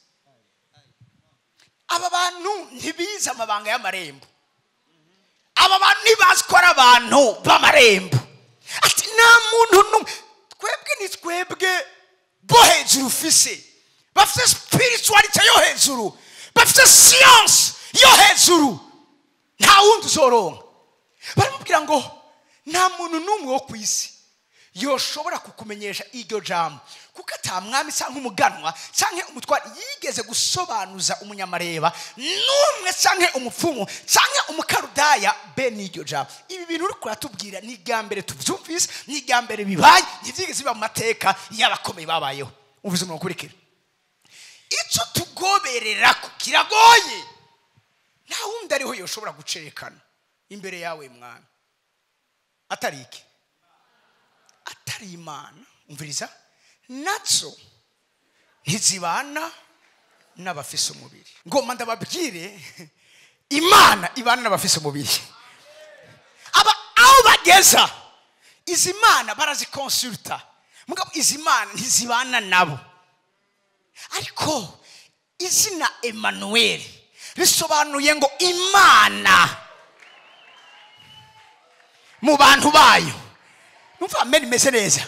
aba bantu ntibiza amabanga y'amarembo aba bantu ntibazi ko ari abantu b'amarembo ati nta muntu n'umwe twebwe ni twebwe bo hejuru ufise bafite spirituality yo hejuru bafite science yo hejuru nta wundi uzoronka baramubwira ngo nta muntu n'umwe wo kwisi yoshobora kukumenyesha iryo jambo kuko atamwami cyangwa umuganwa cyangwa umutwari yigeze gusobanuza umunyamareba n'umwe cyangwa umupfumu cyangwa umukarudaya be n'iryo jambo ibi bintu uri kuratubwira ni bwa mbere tubyumvise ni bwa mbere bibaye ntibyigeze biba mu mateka y'abakomeye babayeho uvuze umuntu ukurikira icyo tugoberera kiragoye nta wundi ariho yoshobora gucerekana imbere yawe mwami atari iki atari imana umviriza natso ntizibana n'abafise umubiri ngoma ndababwire imana ibana n'abafise umubiri aba aho bageza izi mana barazikonsulta mugabo izi mana ntizibana nabo ariko izina Emmanuel risobanuye ngo imana mu bantu bayo numva amen imeze neza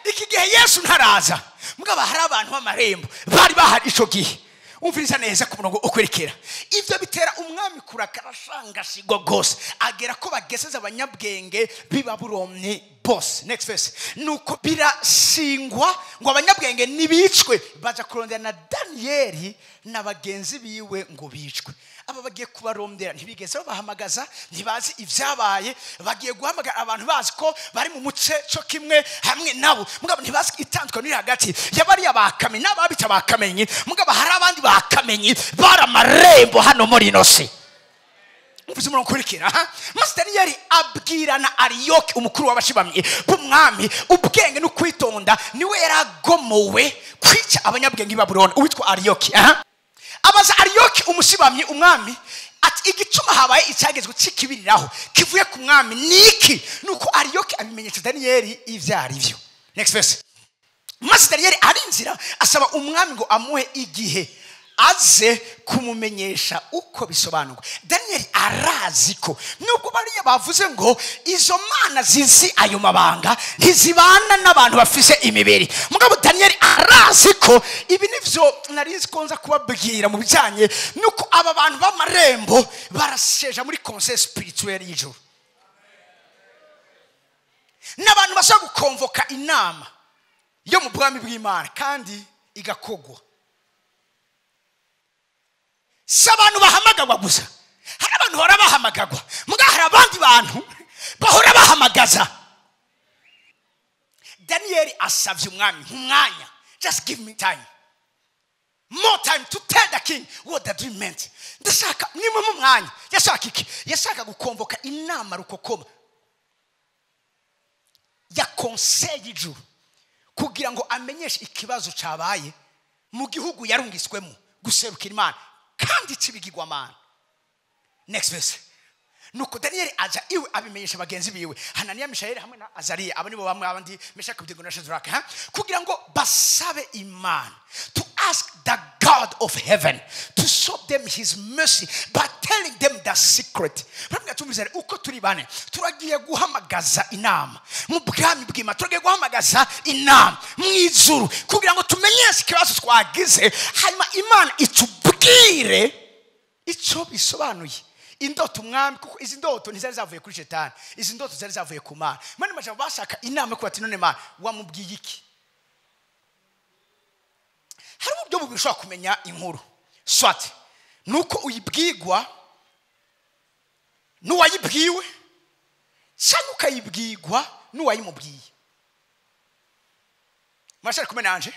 iki gihe Yesu ntaraza mugabo hari abantu b'amarembo bari bahari ico gihe umviriza neza ku murongo ukwerekera ivyo bitera umwami kurakara shangasigwa gose agera ko bageseza abanyabwenge b'Ibabuloni bose next verse nuko birashingwa ngo abanyabwenge nibicwe baza kurondera na Danieli n'abagenzi biwe ngo bicwe aba bagiye kubarondera ntibigeze bahamagaza ntibazi ivyabaye bagiye guhamagara abantu bazi ko bari mu muce cyo kimwe hamwe nabo mugabo ntibazi itandukanye riri hagati yabari abakamenye n'ababita bakamenye mugabo hari abandi bakamenye baramarembo hano muri nose uvuze umuntu kurikira Master Daniel abwirana Ariyoki umukuru w'abashibamye b'umwami ubwenge no kwitonda niwe yaragomowe kwica abanyabwenge b'Ibabuloni uwitwa Ariyoki abaza Ariyoki umushibamye umwami ati igituma habaye icyagezwe cikibiriraho kivuye ku mwami niki nuko Ariyoki abimenyesha Daniel ivyari byo next verse Master Daniel arinzira asaba umwami ngo amuhe igihe aze kumumenyesha uko bisobanurwa Daniel arazi ko nubwo bariya bavuze ngo izo mana zizi ayo mabanga ntizibana n'abantu bafise imibiri mugabo Daniel arazi ko ibi nivyo narizi ko nza kubabwira mu bijanye nuko aba bantu b'amarembo barasheja muri conseil spirituel y'ijuru n'abantu bashaka gukonvoka inama yo mu bwami bw'Imana kandi igakogwa s'abantu bahamagagwa gusa hari abantu hora bahamagagwa muga hari abandi bantu bahora bahamagaza Daniel asavye umwami umwanya just give me time more time to tell the king what the dream meant ndashaka nimwe mu mwanya yashaka iki yashaka gukonvoka inama rukokoma ya conseil y'ijuru kugira ngo amenyeshe ikibazo cabaye mu gihugu yarungiswemo guserukira Imana kandi kibigirwamana next verse nuko Daniel aja iwe abimenyesha bagenzi biwe Hananiya Mishaeli hamwe na Azariya abo nibo bamwe abandi Meshaki Abednego na Shadraka kugira ngo basabe Imana to ask the God of heaven to show them his mercy by telling them the secret bamwe uko turi bane turagiye guhamagaza inama mu bwami bw'Imana turagiye guhamagaza inama mu ijuru kugira ngo tumenyeshe ikibazo twagize hanyuma Imana itubwire ico bisobanuye indoto umwami kuko izi ndoto ntizari zavuye kuri Shetani izi ndoto zari zavuye ku Mana mani majambo bashaka inama ko ati none Mana wamubwiye iki hari uburyo bubiri ushobora kumenya inkuru swati nuko uyibwigwa n'uwayibwiwe cyangwa ukayibwigwa n'uwayimubwiye. Murashaka kumenya nanje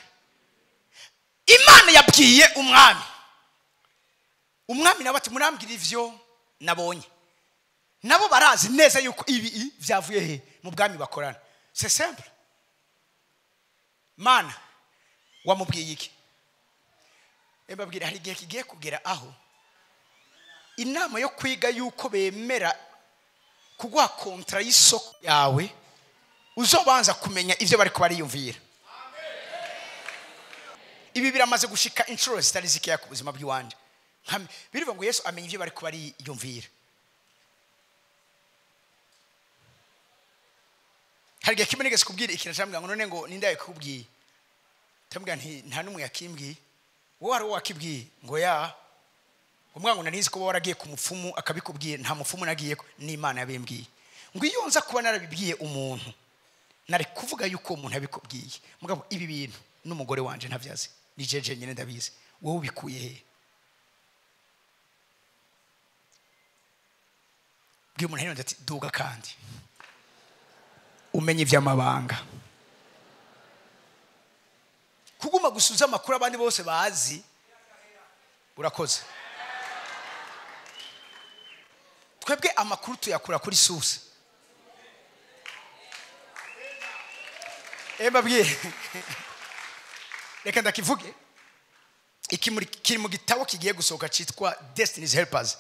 Imana yabwiye umwami nawe ati murambwira ivyo nabonye. Nabo barazi neza yuko ibi vyavuye he mu bwami bakorana. C'est simple. Mana wamubwiye iki? Mbabwira hari igihe kigiye kugera aho inama yo kwiga yuko bemera kugwa kontra y'isoko yawe uzobanza kumenya ivyo bari ko bariyumvira. Ibi biramaze gushika inshuro zitari zikeya ku buzima bw'iwanje. Birivuga ngo Yesu amenye ivyo bari ko bariyumvira. Hari igihe kimwe nigeze kubwira ikintu cyambwira ngo none ngo nindaye kubwiye. Tambwira nta numwe yakimbwiye. Wowe ari wakibwiye ngo ya umwangu nanizi ko waragiye ku mupfumu akabikubwiye nta mupfumu nagiye ko ni Imana yabimbwiye. Ngo iyo nza kuba narabibwiye umuntu nari kuvuga yuko umuntu abikubwiye. Mugabo ibi bintu n'umugore wanje ntavyazi. Ni jeje nyene ndabizi. Wowe ubikuye he? Bwiye umuntu hano ati duga kandi umenye ivy'amabanga. Kuguma gusuza amakuru abandi bose bazi urakoze. Twebwe amakuru tuyakura kuri source. Mbabwiye reka ndakivuge kiri mu gitabo kigiye gusohoka cyitwa Destiny's Helpers.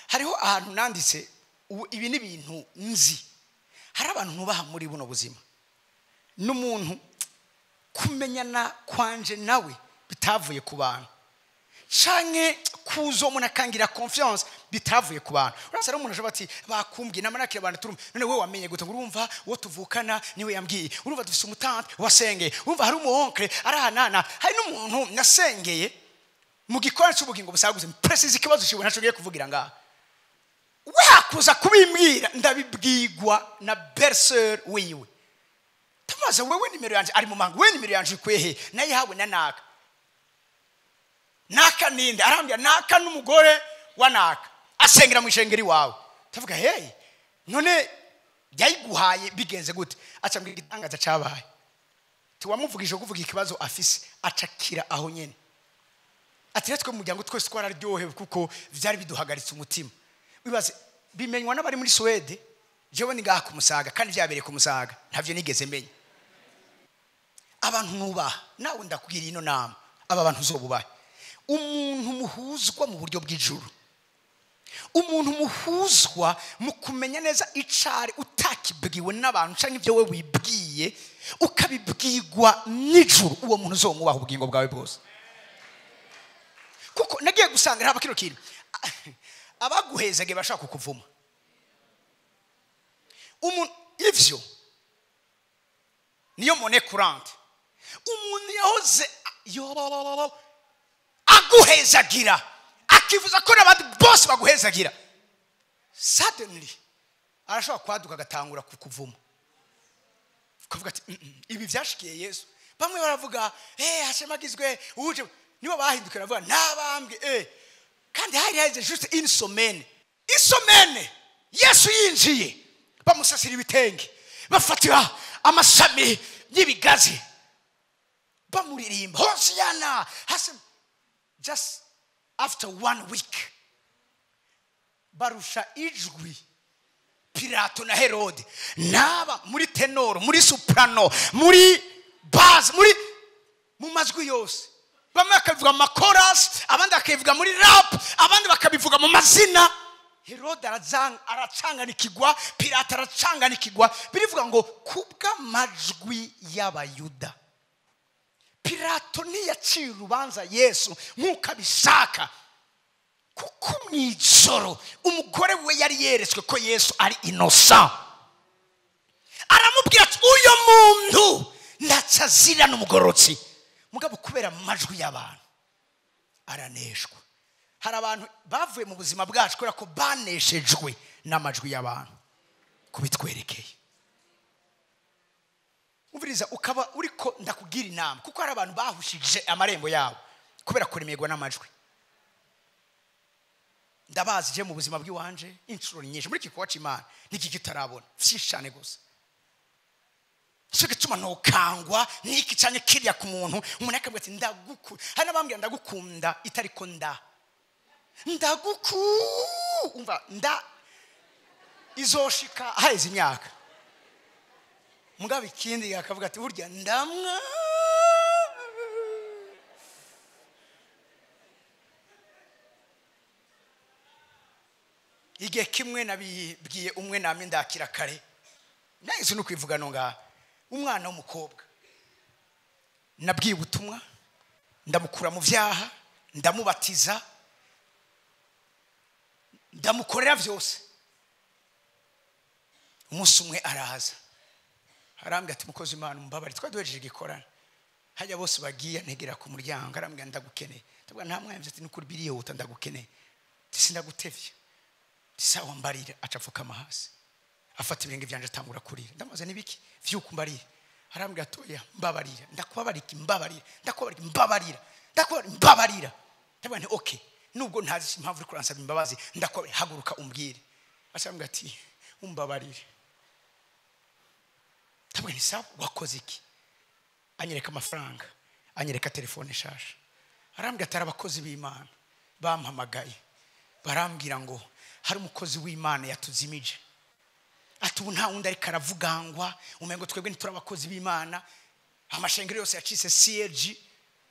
Hariho ahantu nanditse ibi ni ibintu nzi. Hari abantu nubaha muri buno buzima n'umuntu kumenyana kwanje nawe bitavuye ku bantu canke kuzo umuntu akangira confiance bitavuye ku bantu. Urasara umuntu ashobora ati bakumbwiye namanakira abantu turumva none wewe wamenye gute urumva wo tuvukana niwe yambwiye urumva dufise umutante wasengeye urumva hari umuonkre arahanana hari n'umuntu nasengeye mu gikora cy'ubugingo busaguze precise ikibazo cyibona cyo kuvugira ngaha wakuza kubimbwira ndabibwigwa na berceur wiwe. Tamaza wewe nimero yanje ari mu manga wewe nimero yanje kwehe naye hawe nanaka naka ninde arambya naka n'umugore wa naka asengera mu ishengeri wawe. Tavuga hey none yayiguhaye bigenze gute? Aca mbwira igitangaza cabaye tiwamuvugije kuvuga ikibazo afise acakira aho nyene ati natwe mu muryango twese twararyohewe kuko vyari biduhagaritse umutima. Bibaze bimenywa n'abari muri Swede jewe ningaha ku Musaga kandi vyabereye ku Musaga ntavyo nigeze menya. Abantu nubaha nawe ndakubwira ino nama aba bantu uzobubahe. Umuntu muhuzwa mu buryo bw'ijuru. Umuntu muhuzwa mu kumenya neza icari utakibwiwe n'abantu canke ivyo we wibwiye ukabibwigwa n'ijuru. Uwo muntu uzomubaha ubugingo bwawe bwose. Kuko nagiye gusanga haba kino kintu abaguhezage bashaka kukuvuma. Ivyo niyo mone courante. Umuntu yahoze aguhezagira akivuza ko n'abandi bose baguhezagira suddenly arashobora kwaduka agatangura kukuvuma. Kuvuga ati ibi vyashikiye Yesu. Bamwe baravuga hashemagizwe uje nibo bahindukira bavuga nabambwe kandi hari haize juste une semaine. Isomene Yesu yinjiye bamusasira ibitenge bafatira amashami y'ibigazi bamuririmba Hosiana hasem. Just after 1 week barusha ijwi Pilato na Herode naba muri tenor muri soprano muri bass muri mu majwi yose. Bamwe bakavuga amakoras abandi bakavuga muri rap abandi bakabivuga mu mazina. Herode aracanganikigwa Pilato aracanganikigwa. Birivuga ngo kubwa majwi y'abayuda Pilato ntiyacira urubanza Yesu nk'uko abishaka kuko mw'ijoro umugore we yari yeretswe ko Yesu ari innocent. Aramubwira ati uyo muntu ndacazira n'umugorotsi mugabo kubera amajwi y'abantu araneshwa. Hari abantu bavuye mu buzima bwacu kubera ko baneshejwe n'amajwi y'abantu kubitwerekeye. Umviriza ukaba uriko ndakugira inama kuko hari abantu bahushije amarembo yawe kubera kuremerwa n'amajwi. Ndabazi je mu buzima bw'iwanje inshuro nyinshi muri kikuwa c'Imana niki kitarabona vyinshi cyane gusa. Cyo gituma no kangwa niki cyane kiriya ku muntu umuntu akabwira ati ndagukunda. Hana bambwira ndagukunda itariko umva nda izoshika haheze imyaka. Mugabe ikindi akavuga ati burya ndamwa. Igihe kimwe nabibwiye umwe namwe ndakira kare nahise no kwivuga no ngaha umwana w'umukobwa nabwiye ubutumwa ndamukura mu vyaha ndamubatiza ndamukorera vyose. Umunsi umwe araza arambwira ati mukozi Imana umbabari twaduhejeje gikorana hajya bose bagiye ntegera ku muryango arambwira ndagukeneye. Ndabwa nta mwanya ati nukuri biriyo uta ndagukeneye sindagutevye sawa mbarira acapfukama hasi afata ibirenge byanje atangura kurira. Ndamaze nibiki vyuko mbarira arambwira atoya mbabarira ndakubabariki mbabarira ndakubabariki mbabarira mbabarira. Ndabwa nti okay nubwo ntazi impamvu uri kuransaba imbabazi ndakubabarira haguruka umbwire. Acambwira ati umbabarire. Ndabwa nti sawa wakoze iki? Anyereka amafaranga anyereka telefone shasha arambwira ati abakozi b'Imana bampamagaye barambwira ngo hari umukozi w'Imana yatuzimije ati ubu nta wundi ariko aravugangwa umengo twebwe ntiturabakozi b'Imana. Amashengero yose yacitse CLG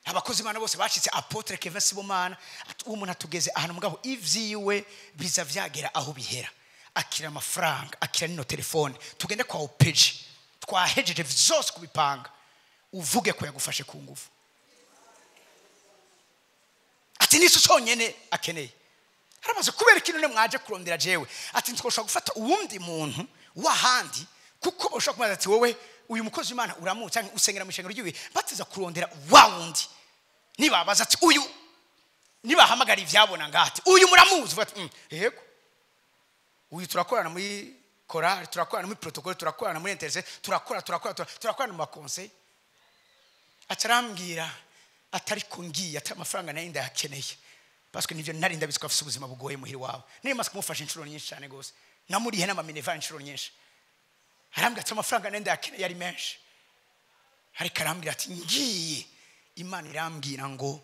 abakozi b'Imana bose bacitse Apotre Kevin Sibomana. Ati umuntu atugeze ahantu mugabo ivyiwe biza vyagera aho bihera akira amafaranga akira nino telefone tugende kwa OPG twahejeje vyose kubipanga uvuge ko yagufashe ku ngufu. Ati niso cyonyene akeneye. Harabaze kubera ikintu ne mwaje kurondera jewe ati ntikoshaka gufata uwundi muntu wahandi kuko boshaka kumaza ati wowe uyu mukozi w'Imana uramutse cyangwa usengera mu ishengero ry'iwe batiza kurondera wawundi nibabaza ati uyu nibahamagara ivyabona ngati uyu muramuzi ati yego uyu turakorana muri chorale turakorana muri protocole turakorana muri interse turakorana mu makonseil. Atarambwira atari kungiye ati amafaranga nayo ndayakeneye parce que nivyo nari ndabizwa afite ubuzima bugoye muhiri wawe niyo maze kumufasha inshuro nyinshi cyane gose namurihe n'amaminevan inshuro nyinshi. Arambwira ati amafaranga nayo ndayakeneye yari menshi ariko arambwira ati ngiye Imana irambwira ngo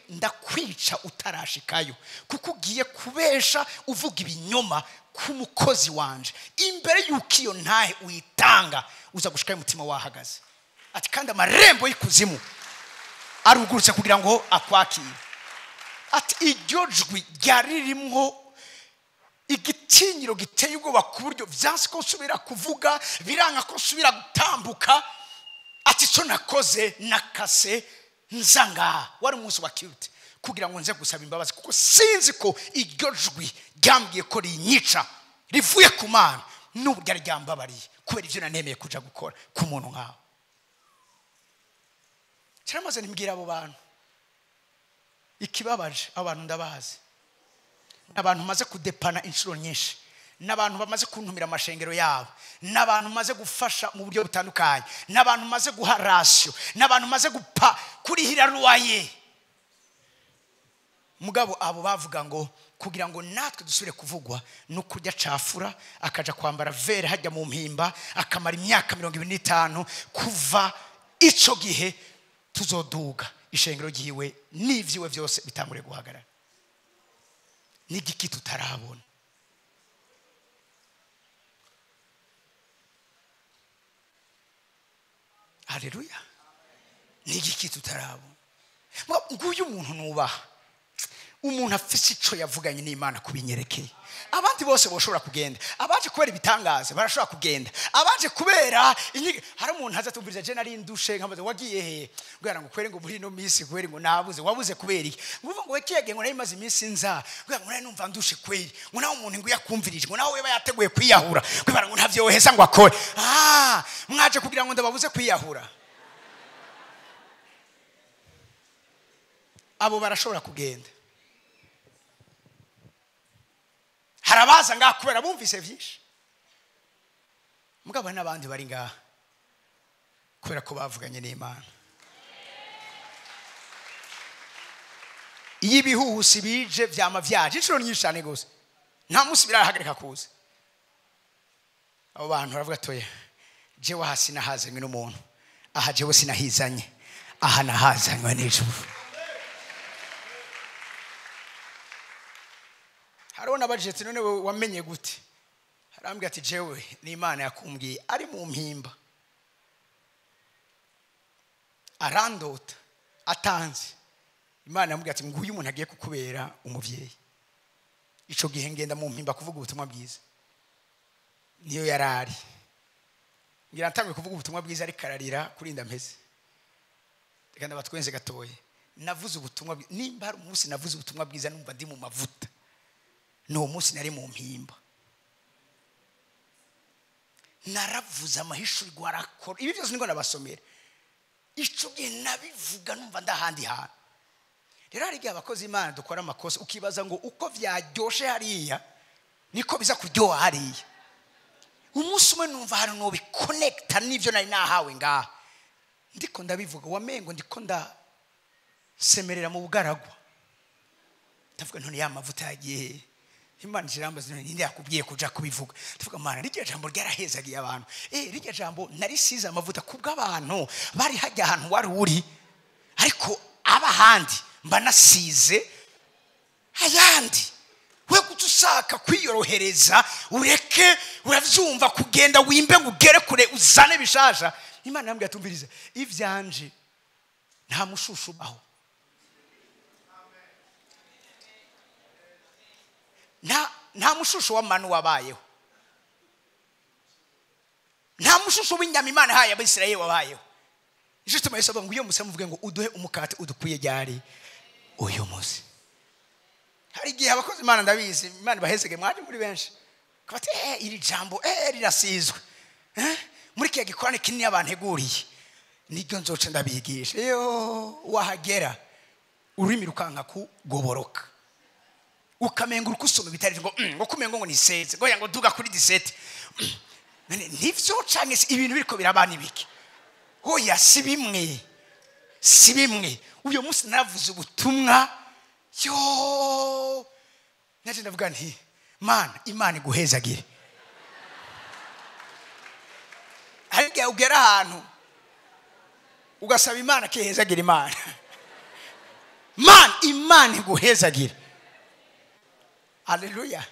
ndakwica utarashikayo kuko ugiye kubesha uvuga ibinyoma ku mukozi wanje imbere yuko ntahe uyitanga uza gushikayo umutima wahagaze. Ati kandi amarembo y'ikuzimu arugurutse kugira ngo akwakire. Ati iryo jwi ryaririmwo igitinyiro giteye ubwoba ku buryo vyanse ko nsubira kuvuga biranga ko nsubira gutambuka. Ati cyo nakoze nakase nzanga wari umunsi wa kirute kugira ngo nze gusaba imbabazi kuko sinzi ko iryo jwi ryambwiye ko rinyica rivuye ku Mana n'ubu ryari ryambabariye kubera ivyo nanemeye kuja gukora ku muntu nkaho. Cyamaze nimbwira abo bantu ikibabaje abantu ndabazi n'abantu maze kudepana inshuro nyinshi n'abantu bamaze kuntumira amashengero yabo n'abantu maze gufasha mu buryo butandukanye n'abantu maze guha ratio n'abantu maze gupa kurihira ruwaye. Mugabo abo bavuga ngo kugira ngo natwe dusubire kuvugwa no kurya cafura akaja kwambara vere hajya mu mpimba akamara imyaka 25 kuva ico gihe tuzoduga ishengero gihiwe n'ivyiwe byose bitangure guhagarara. Nigiki tutarabona. Haleluya. Nigiki tutarabona. Nguyu umuntu nubaha umuntu afise ico yavuganye n'Imana kubinyerekeye. Abandi bose boshobora kugenda abaje kubera ibitangaza barashobora kugenda abaje kubera hari umuntu haza tumviriza je nari ndushe nkamaze wagiye he gwera ngo kwere ngo muri no misi kwere ngo nabuze wabuze kubera iki nguvuga ngo wekiyege ngo nayimaze imisi nza gwera ngo nari numva ndushe kweri ngo naho umuntu ngo yakumvirije ngo naho we bayateguye kwiyahura gwera ngo ntavyo woheza ngo akore mwaje kugira ngo ndababuze kwiyahura. Abo barashobora kugenda. Harabaza ngaha kubera bumvise vyinshi mugabo n'abandi bari ngaha kubera ko bavuganye n'Imana. iyo ibihuhusi bije vyama vyaje inshuro nyinshi cyane gose nta munsi birahagarika kuza abo bantu baravuga toya jewe hasi nahazanywe n'umuntu aha jewe sinahizanye aha nahazanywe n'ijuru harona budget none wamenye gute harambye ati jewe ni Imana yakumbwiye ari mu mpimba arandota atanze Imana yamubwiye ati nguyu umuntu agiye kukubera umuvyeyi ico gihe ngenda mu mpimba kuvuga ubutumwa bwiza niyo yarari ngira ntamwe kuvuga ubutumwa bwiza ari kararira kurinda mpeze reka ndabatwenze gatoye navuze ubutumwa nimba hari umunsi navuze ubutumwa bwiza numva ndi mu mavuta no munsi nari mu mpimba naravuze amahishuri gwarakora ibi byose ngo nabasomera ico gihe nabivuga numva ndahandi hantu rero hari igihe abakozi Imana dukora amakosa ukibaza ngo uko vyaryoshe hariya niko biza kuryoha hariya umunsi umwe numva hari no biconnecta n'ivyo nari nahawe ngaha ndiko ndabivuga wamengo ndiko semerera mu bugaragwa ndavuga none ya mavuta yagiye Imana ijambo zino ninde yakubwiye kuja kubivuga tuvuga Mana rijya jambo ryarahezagiye abantu rijya jambo narisize amavuta kubw'abantu bari hajya ahantu wari uri ariko abahandi mba nasize ayandi we kutusaka kwiyorohereza ureke uravyumva kugenda wimbe ngugere kure uzane bishasha Imana yambwiye atumviriza ivyanje nta mushushu baho nta mushusho wa manu wabayeho nta mushusho w'inyama Imana haye abisirayeli wabayeho ije tumayesa ngo uyo musa muvuge ngo uduhe umukate udukwiye ryari uyo musi hari gihe abakozi Imana ndabizi Imana bahezege mwaje muri benshi kabate iri jambo rirasizwe muri kiya gikorane kinini abanteguriye niryo nzoce ndabigisha yo wahagera urimi rukanka kugoboroka ukamenga urukusoma bitari ngo kumengo ngo ni seze ngo yango duga kuri 17 nivyo canke ibintu biriko birabana ibiki oya si bimwe uyo munsi navuze ubutumwa yo naje ndavuga nti Imana iguhezagire ariko ugera ahantu ugasaba Imana kihezagire Imana iguhezagire Haleluya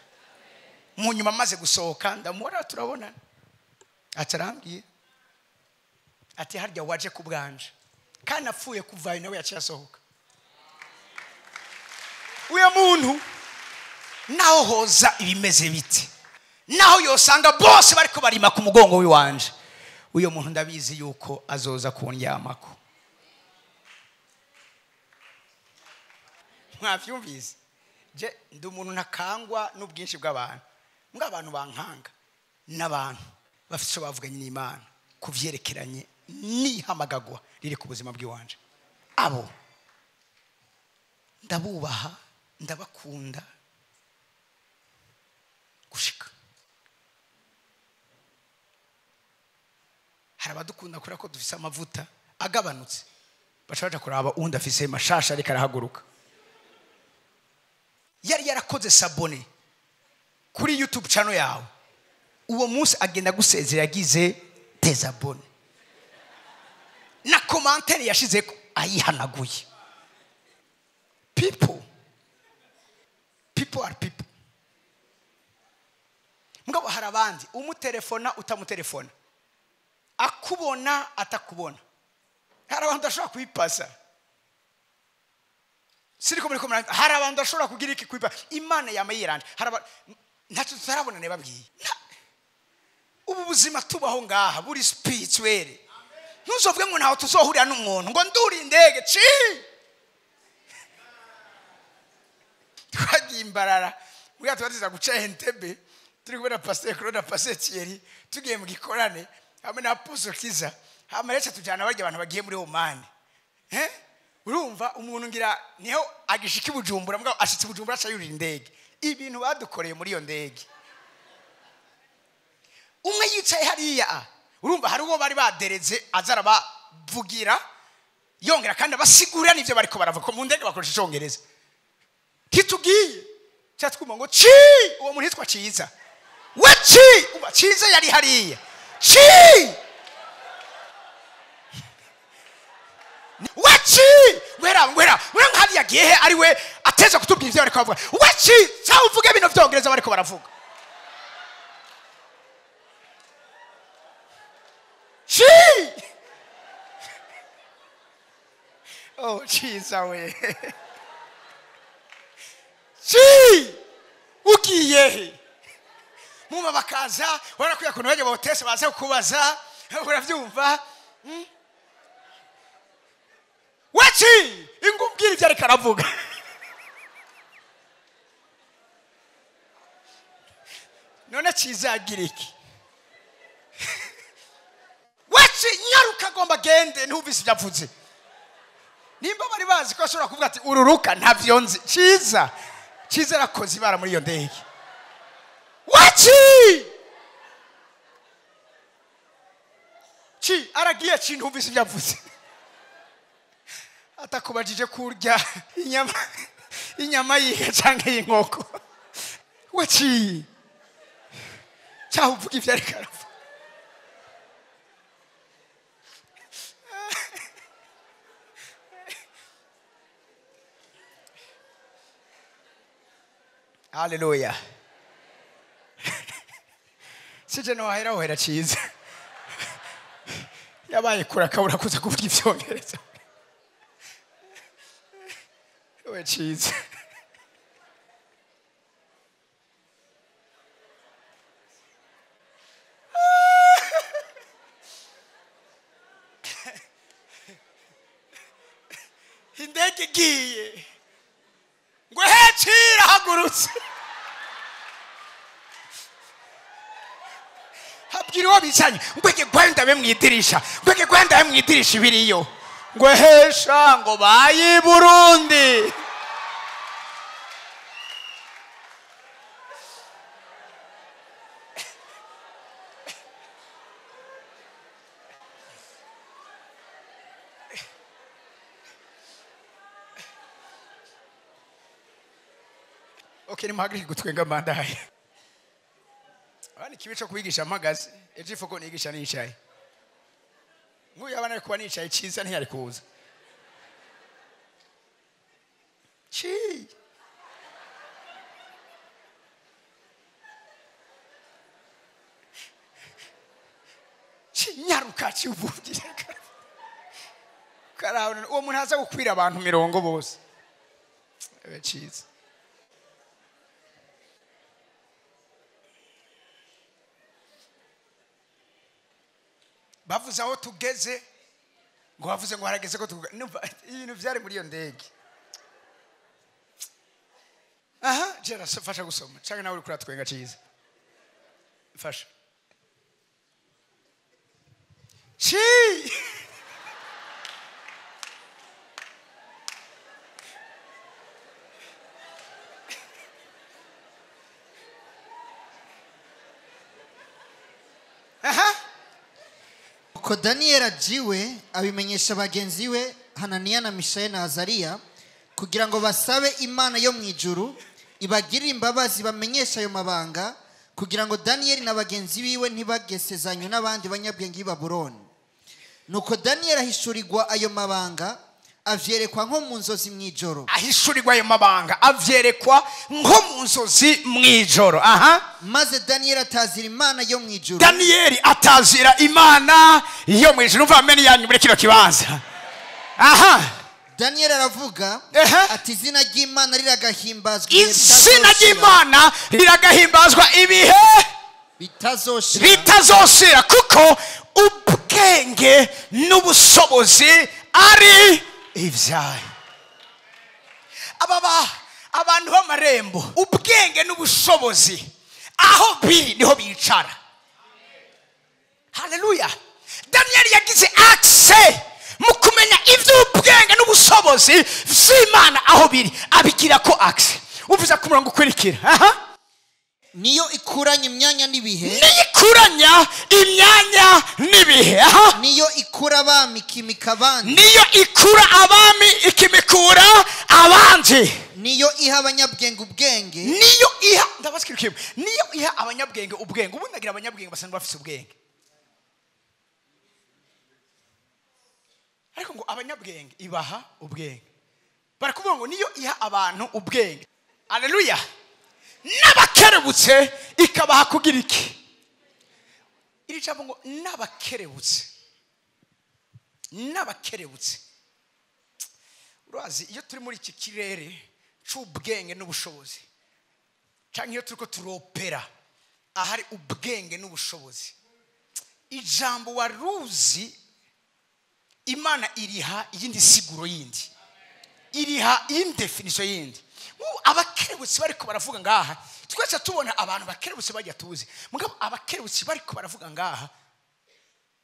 mu nyuma maze gusohoka ndamura turabona atarambye ati harya waje kubwanje kana apfuye kuvayo nawe yaciyasohoka uyo muntu naho hoza ibimeze biti naho yosanga bose bariko barima ku mugongo wiwanje uyo muntu ndabizi yuko azoza kunyamako mwavyumvise je ndi umuntu nakangwa n'ubwinshi bw'abantu abantu bankanga n'abantu bafite icyo bavuganye n'Imana kuvyerekeranye nihamagagwa riri ku buzima bw'iwanje abo ndabubaha ndabakunda gushika hari abadukunda kuri ko dufise amavuta agabanutse bacaje kuraba undi afise mashasha ariko arahaguruka yari yarakoze sabone kuri YouTube channel yawe uwo munsi agenda gusezera yagize dezabone na commentaire yashize ayihanaguye people are people mugabo harabandi umutelefona utamutelefona akubona atakubona harabandi ashobora kwipasa siriko muri komera harabandi ashobora kugira iki kwipa Imana yamayiranje ntacyo tutarabona ne babwiye ubu buzima tubaho ngaha buri spirituel ntuzovuge ngo ntaho tuzohurira n'umuntu ngo nduri indege ci twagiye imbarara bwa twatiza guca Entebbe turi kubera Pasteur Claude Pasteur Thierry tugiye mu gikorane hamwe na Apostle Kiza hamaretse tujana barya abantu bagiye muri Oman urumva umuntu ngira niho agishika ibujumbura mbwa ashitse ibujumbura acayurira indege ibintu badukoreye muri iyo ndege umwe yicaye hariya urumva hari uwo bari badereze azara bavugira yongera kandi abasigurira nivyo bariko baravuga mu ndege bakoresha icongereza ntitugiye cyatwuma ngo ci uwo muntu yitwa Ciza we ci uba Ciza yari hariya ci wachi wera hariya gihe ari we ateze kutubwira ivyo bariko bavuga wachi cyawuvuge ibintu vyongereza bariko baravuga chi oh Ciza we chi ugiye muma bakaza barakuya kuntu baje botese baze kubaza uravyumva wachi ingubwira ivyo ariko aravuga none Ciza agira iki wachi nyaruka agomba gende ntuvise ivyo avuze nimba bari bazi ko ashobora kuvuga ati ururuka ntavyo nzi Ciza arakoze ibara muri iyo ndege wachi chi aragiye chi ntuvise ivyo avuze atakubajije kurya inyama yihe canke y'inkoko wachi cyawuvuga ivyo ariko aravuga haleluya sije no hera Ciza yabaye kura kabura kuza kuvuga ivyongereza we Ciza indege igiye ngo hecira hagurutse habwira uwo bicanye ngwege gwanda bemwidirisha ibiriyo ngo hesha ngo bayi Burundi okay nimuhagarike gutwenga mandaye abandi kibico kubigisha amagazi ejo ifoko nigisha nicaye nguyu abana ariko banicaye Ciza ntiyari kuza chi nyaruka cyuvugira karabona uwo muntu aza gukwira abantu mirongo bose Ciza bavuze aho tugeze ngo bavuze ngo harageze ko ibintu vyari muri iyo ndege aha jera fasha gusoma cyangwa nawe uri kuratwenga Ciza fasha chi ko Daniel ajiwe abimenyesha bagenzi we Hananiya na Mishaeli na Azariya kugira ngo basabe Imana yo mwijuru ibagirire imbabazi bamenyesha ayo mabanga kugira ngo Daniel na bagenzi biwe ntibagesezanywe n'abandi banyabwenge b'i Babuloni nuko Daniel ahishurirwa ayo mabanga avyerekwa nko mu nzozi mwijoro ahishurirwa ayo mabanga avyerekwa nko mu nzozi mwijoro maze Daniel atazira Imana yo mwijuru Daniel atazira Imana yo mwijuru umva ameni yanyu muri kino kibanza Daniel aravuga ati izina ry'Imana riragahimbazwa ibihe bitazoshira kuko ubwenge n'ubushobozi ari ivyaye abantu b'amarembo ubwenge n'ubushobozi aho biri niho bicara haleluya Daniel yagize access mu kumenya ivy'ubwenge n'ubushobozi vy'Imana aho biri abigira ko access uvuza ku murongo ukurikira niyo ikuranya imyanya n'ibihe niyo ikura abami ikimika abandi niyo iha abanyabwenge ubwenge, niyo iha ndabashyikira niyo iha abanyabwenge ubwenge. Ubundi agira abanyabwenge basanzwe bafite ubwenge, ariko ngo abanyabwenge ibaha ubwenge. Barakuvuga ngo niyo iha abantu ubwenge. Haleluya. N'abakerebutse ikabaha kugira iki? Iri jambo ngo n'abakerebutse, n'abakerebutse. Urazi iyo turi muri iki kirere cy'ubwenge n'ubushobozi, cyangwa iyo turiko turopera ahari ubwenge n'ubushobozi, ijambo waruzi Imana iriha iyindi siguro yindi, iriha indefinition yindi. Abakerebutse bariko baravuga ngaha, twese tubona abantu bakerebutse bajya tuzi, mugabo abakerebutse bariko baravuga ngaha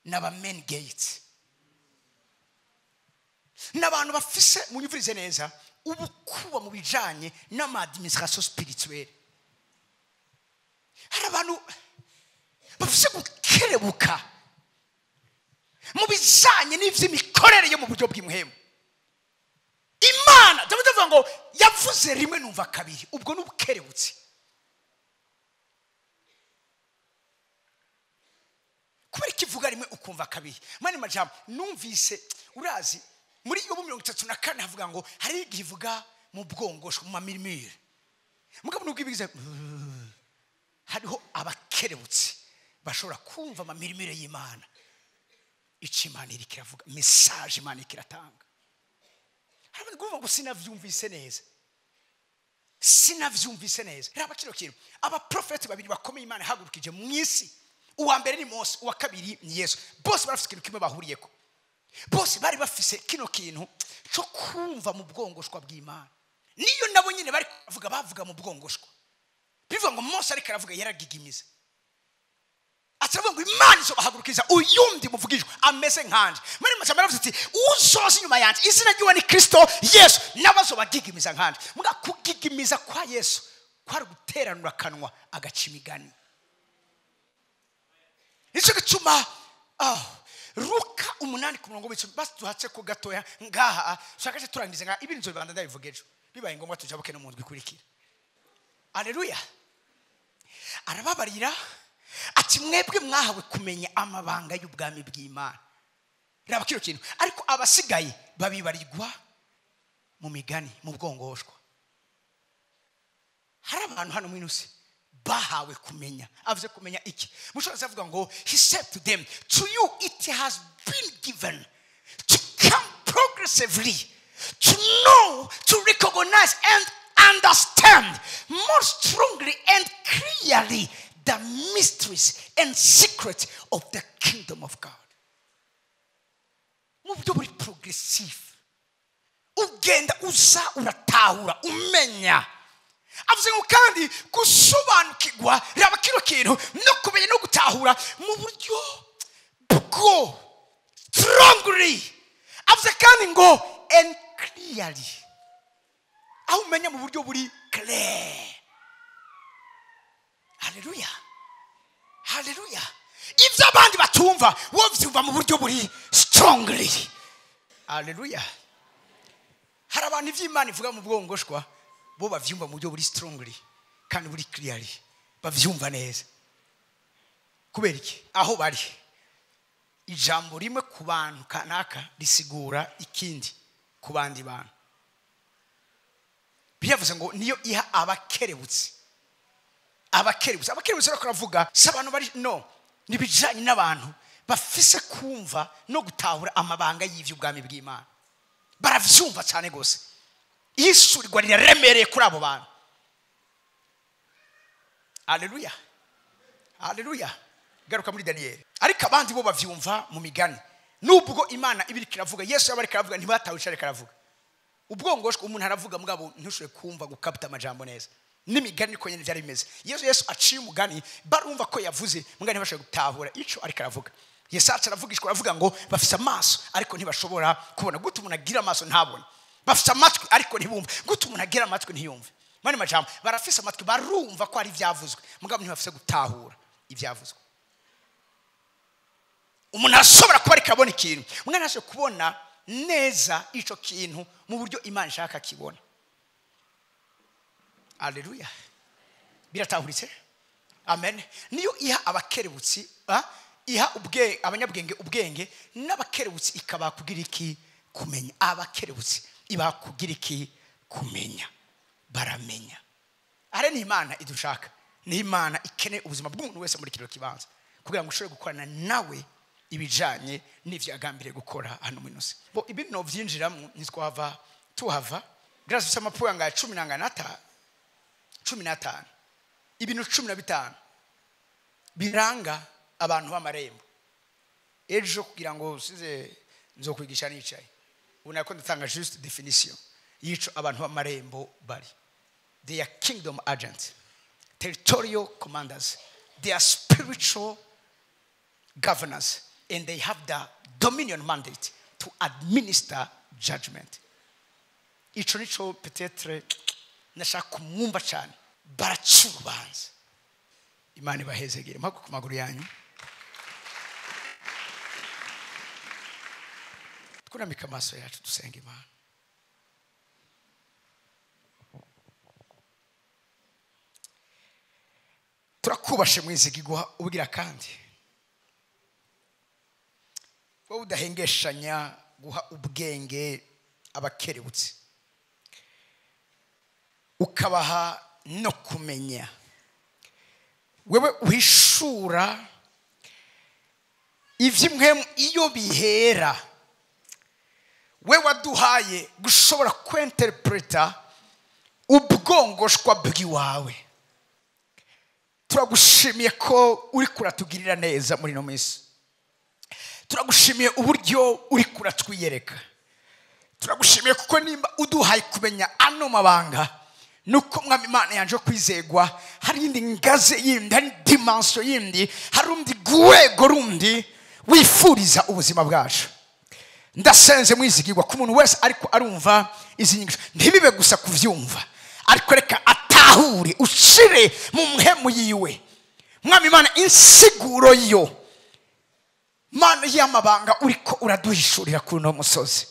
n'aba main gates, n'abantu bafise munyumvirize neza ubukuba mu bijanye n'amadministration spirituelle. Hari abantu bafise gukerebuka mu bijanye n'ivy'imikorere yo mu buryo bw'imhemu. Imana ndavuga ngo yavuze rimwe numva kabiri, ubwo n'ubukerebutse. Kubera ikivuga rimwe ukumva kabiri, mani majambo numvise. Urazi muri Yobu 34 havuga ngo hari igihe ivuga mu bwongosho mu mamirimire, mugabo n'ubwibigize hariho abakerebutse bashobora kumva amamirimire y'Imana, icyo Imana iri kiravuga, message Imana ikiratanga. Hari kuvuga ngo sinavyumvise neza, sinavyumvise neza. Raba kino kintu, aba prophet babiri bakomeye Imana hagurukije mu isi, uwa mbere ni Mose, uwa kabiri ni Yesu. Bose barafise ikintu kimwe bahuriyeko, bose bari bafise kino kintu cyo kumva mu bwongoshwa bw'Imana. Niyo nabo nyine bari bavuga mu bwongoshwa, bivuga ngo Mose ariko aravuga yaragigimiza, atavuga ngo Imana izo bahagurukiza uyundi muvugijwe ameze nkanje. Muri macamba aravuze ati uzoza inyuma yanje izina ry'uwa ni Kristo Yesu, nabazo bagigimiza nkanje. Muga kugigimiza kwa Yesu kwari guteranura kanwa agaca imigani. Icyo gituma Luka 8:10 basi tuhatse ko gatoya ngaha shakaje turangize ngaha ibintu nzobanda ndabivugejo bibaye ngombwa tujabuke no mu ndwi kurikira. Haleluya. Arababarira ati mwebwe mwahawe kumenya amabanga y'ubwami bw'Imana. Raba kino kintu, ariko abasigaye babibarirwa mu migani mu bwongoshwa. Hari abantu hano mwinusi bahawe kumenya. Avuze kumenya iki? Mushoza avuga ngo he said to them, to you it has been given to come progressively to know, to recognize and understand more strongly and clearly the mysteries and secrets of the kingdom of God. Mu buryo buri progressive, ugenda uza uratahura umenya. Avuze ngo kandi gusobanukirwa raba kino kintu no kumenya no gutahura mu buryo bwo strongly. Avuze kandi ngo and clearly, aho umenya mu buryo buri clear. Haleluya. Haleluya. Ibyo abandi batumva wowe ubyumva mu buryo buri strongly. Haleluya. Hari abantu iby'Imana ivuga mu bwongoshwa bo bavyumva mu buryo buri strongly kandi buri clearly, bavyumva neza. Kubera iki? Aho bari ijambo rimwe ku bantu kanaka risigura ikindi ku bandi bantu. Byavuze ngo niyo iha abakerebutse. Abakerebutse rako ravuga s'abantu bari no nibijanye n'abantu bafise kumva no gutahura amabanga y'ivy'ubwami bw'Imana. Baravyumva cyane gose. Yesu rigwa riraremereye kuri abo bantu. Haleluya. Haleluya. Garuka muri Daniel. Ariko abandi bo bavyumva mu migani. Nubwo Imana ibiri kiravuga, Yesu yabari kiravuga ntibatawisha reka aravuga. Ubwongoshwe umuntu aravuga mugabo ntushwe kumva gukapita amajambo neza. N'imigani ko nyene byari bimeze. Yesu aciye umugani barumva ko yavuze mugani bashaka gutahura ico ariko aravuga. Yesu aravugishwa aravuga ngo bafise amaso ariko ntibashobora kubona. Gute umuntu agira amaso ntabone? Bafise amatwi ariko ntibumva. Gute umuntu agira amatwi ntiyumve? Mani majambo barafise amatwi barumva ko ari ivyavuzwe mugabo ntibafise gutahura ivyavuzwe. Umuntu ashobora kuba ariko abona ikintu mwana ashobora kubona neza ico kintu mu buryo Imana ishaka kibona. Haleluya. Biratahuritse? Amen. Niyo iha abakerebutsi, iha abanyabwenge ubwenge, n'abakerebutsi ikaba kugira iki kumenya. Abakerebutsi iba kugira iki kumenya. Baramenya. Are ni Imana idushaka. Ni Imana ikene ubuzima bw'umuntu wese muri kiro kibanza kugira ngo ushobore gukorana nawe ibijanye n'ivyo agambire gukora hano mu inosi. Bo ibintu no vyinjiramo nitwava tuhava. Gracias amapuya nga 15 ibintu 15 biranga abantu b'amarembo. Ejo kugira ngo size nzokwigisha nicaye. Unako ndatanga just definition yico abantu b'amarembo bari. They are kingdom agents, territorial commanders. They are spiritual governors, and they have the dominion mandate to administer judgment. Ico nico peut-être nashaka kumwumva cyane. Baracubanza. Imana bahezegere mpako ku maguru yanyu. Tukunamika amaso yacu dusenga Imana. Turakubashe mwizigirwa ubugira kandi wowe udahengeshanya guha ubwenge abakerebutsi ukabaha no kumenya. Wewe uhishura ivyimwe iyo bihera. Wewe waduhaye gushobora kwinterpreta ubwongoshwa bwiwawe. Turagushimiye ko uri kuratugirira neza muri no minsi. Turagushimiye uburyo uri kuratwiyereka. Turagushimiye kuko nimba uduhaye kumenya ano mabanga nuko mwami Imana yanje kwizegwa hari indi ngaze yindi, hari dimension yindi, hari undi gwego rundi wifuriza ubuzima bwacu. Ndasenze mwizigirwa ku muntu wese ariko arumva izi nyigisho ntibibe gusa kuvyumva ariko reka atahure ushire mu muhemu yiwe. Mwami Imana insiguro yo Mana y'amabanga uriko uraduhishurira ku no musozi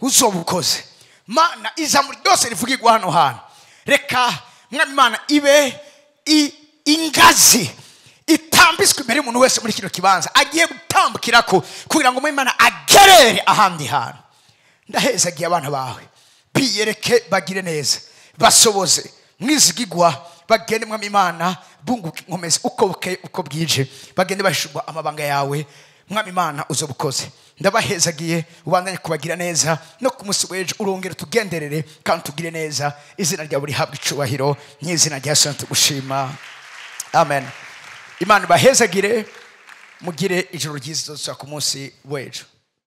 uzobukoze. Mana ijambo ryose rivugirwa hano hano reka Mwami Imana ibe ingazi itambiswe imbere y'umuntu wese muri kino kibanza agiye gutambukirako kugira ngo Mwami Imana agerere ahandi hantu. Ndahezagiye abana bawe biyereke bagire neza basoboze mwizigirwa bagende Mwami Imana bunguke nkomeze uko bukeye uko bwije bagende bashubwa amabanga yawe. Mwami Imana uzobukoze. Ndabahezagiye ubandanye kubagira neza no kumusubweje urongera tugenderere kandi tugire neza. Izina rya buri habwa icubahiro n'izina rya Yesu tugushima. Amen. Imana bahezagire mugire ijoro ryiza ku munsi w'ejo.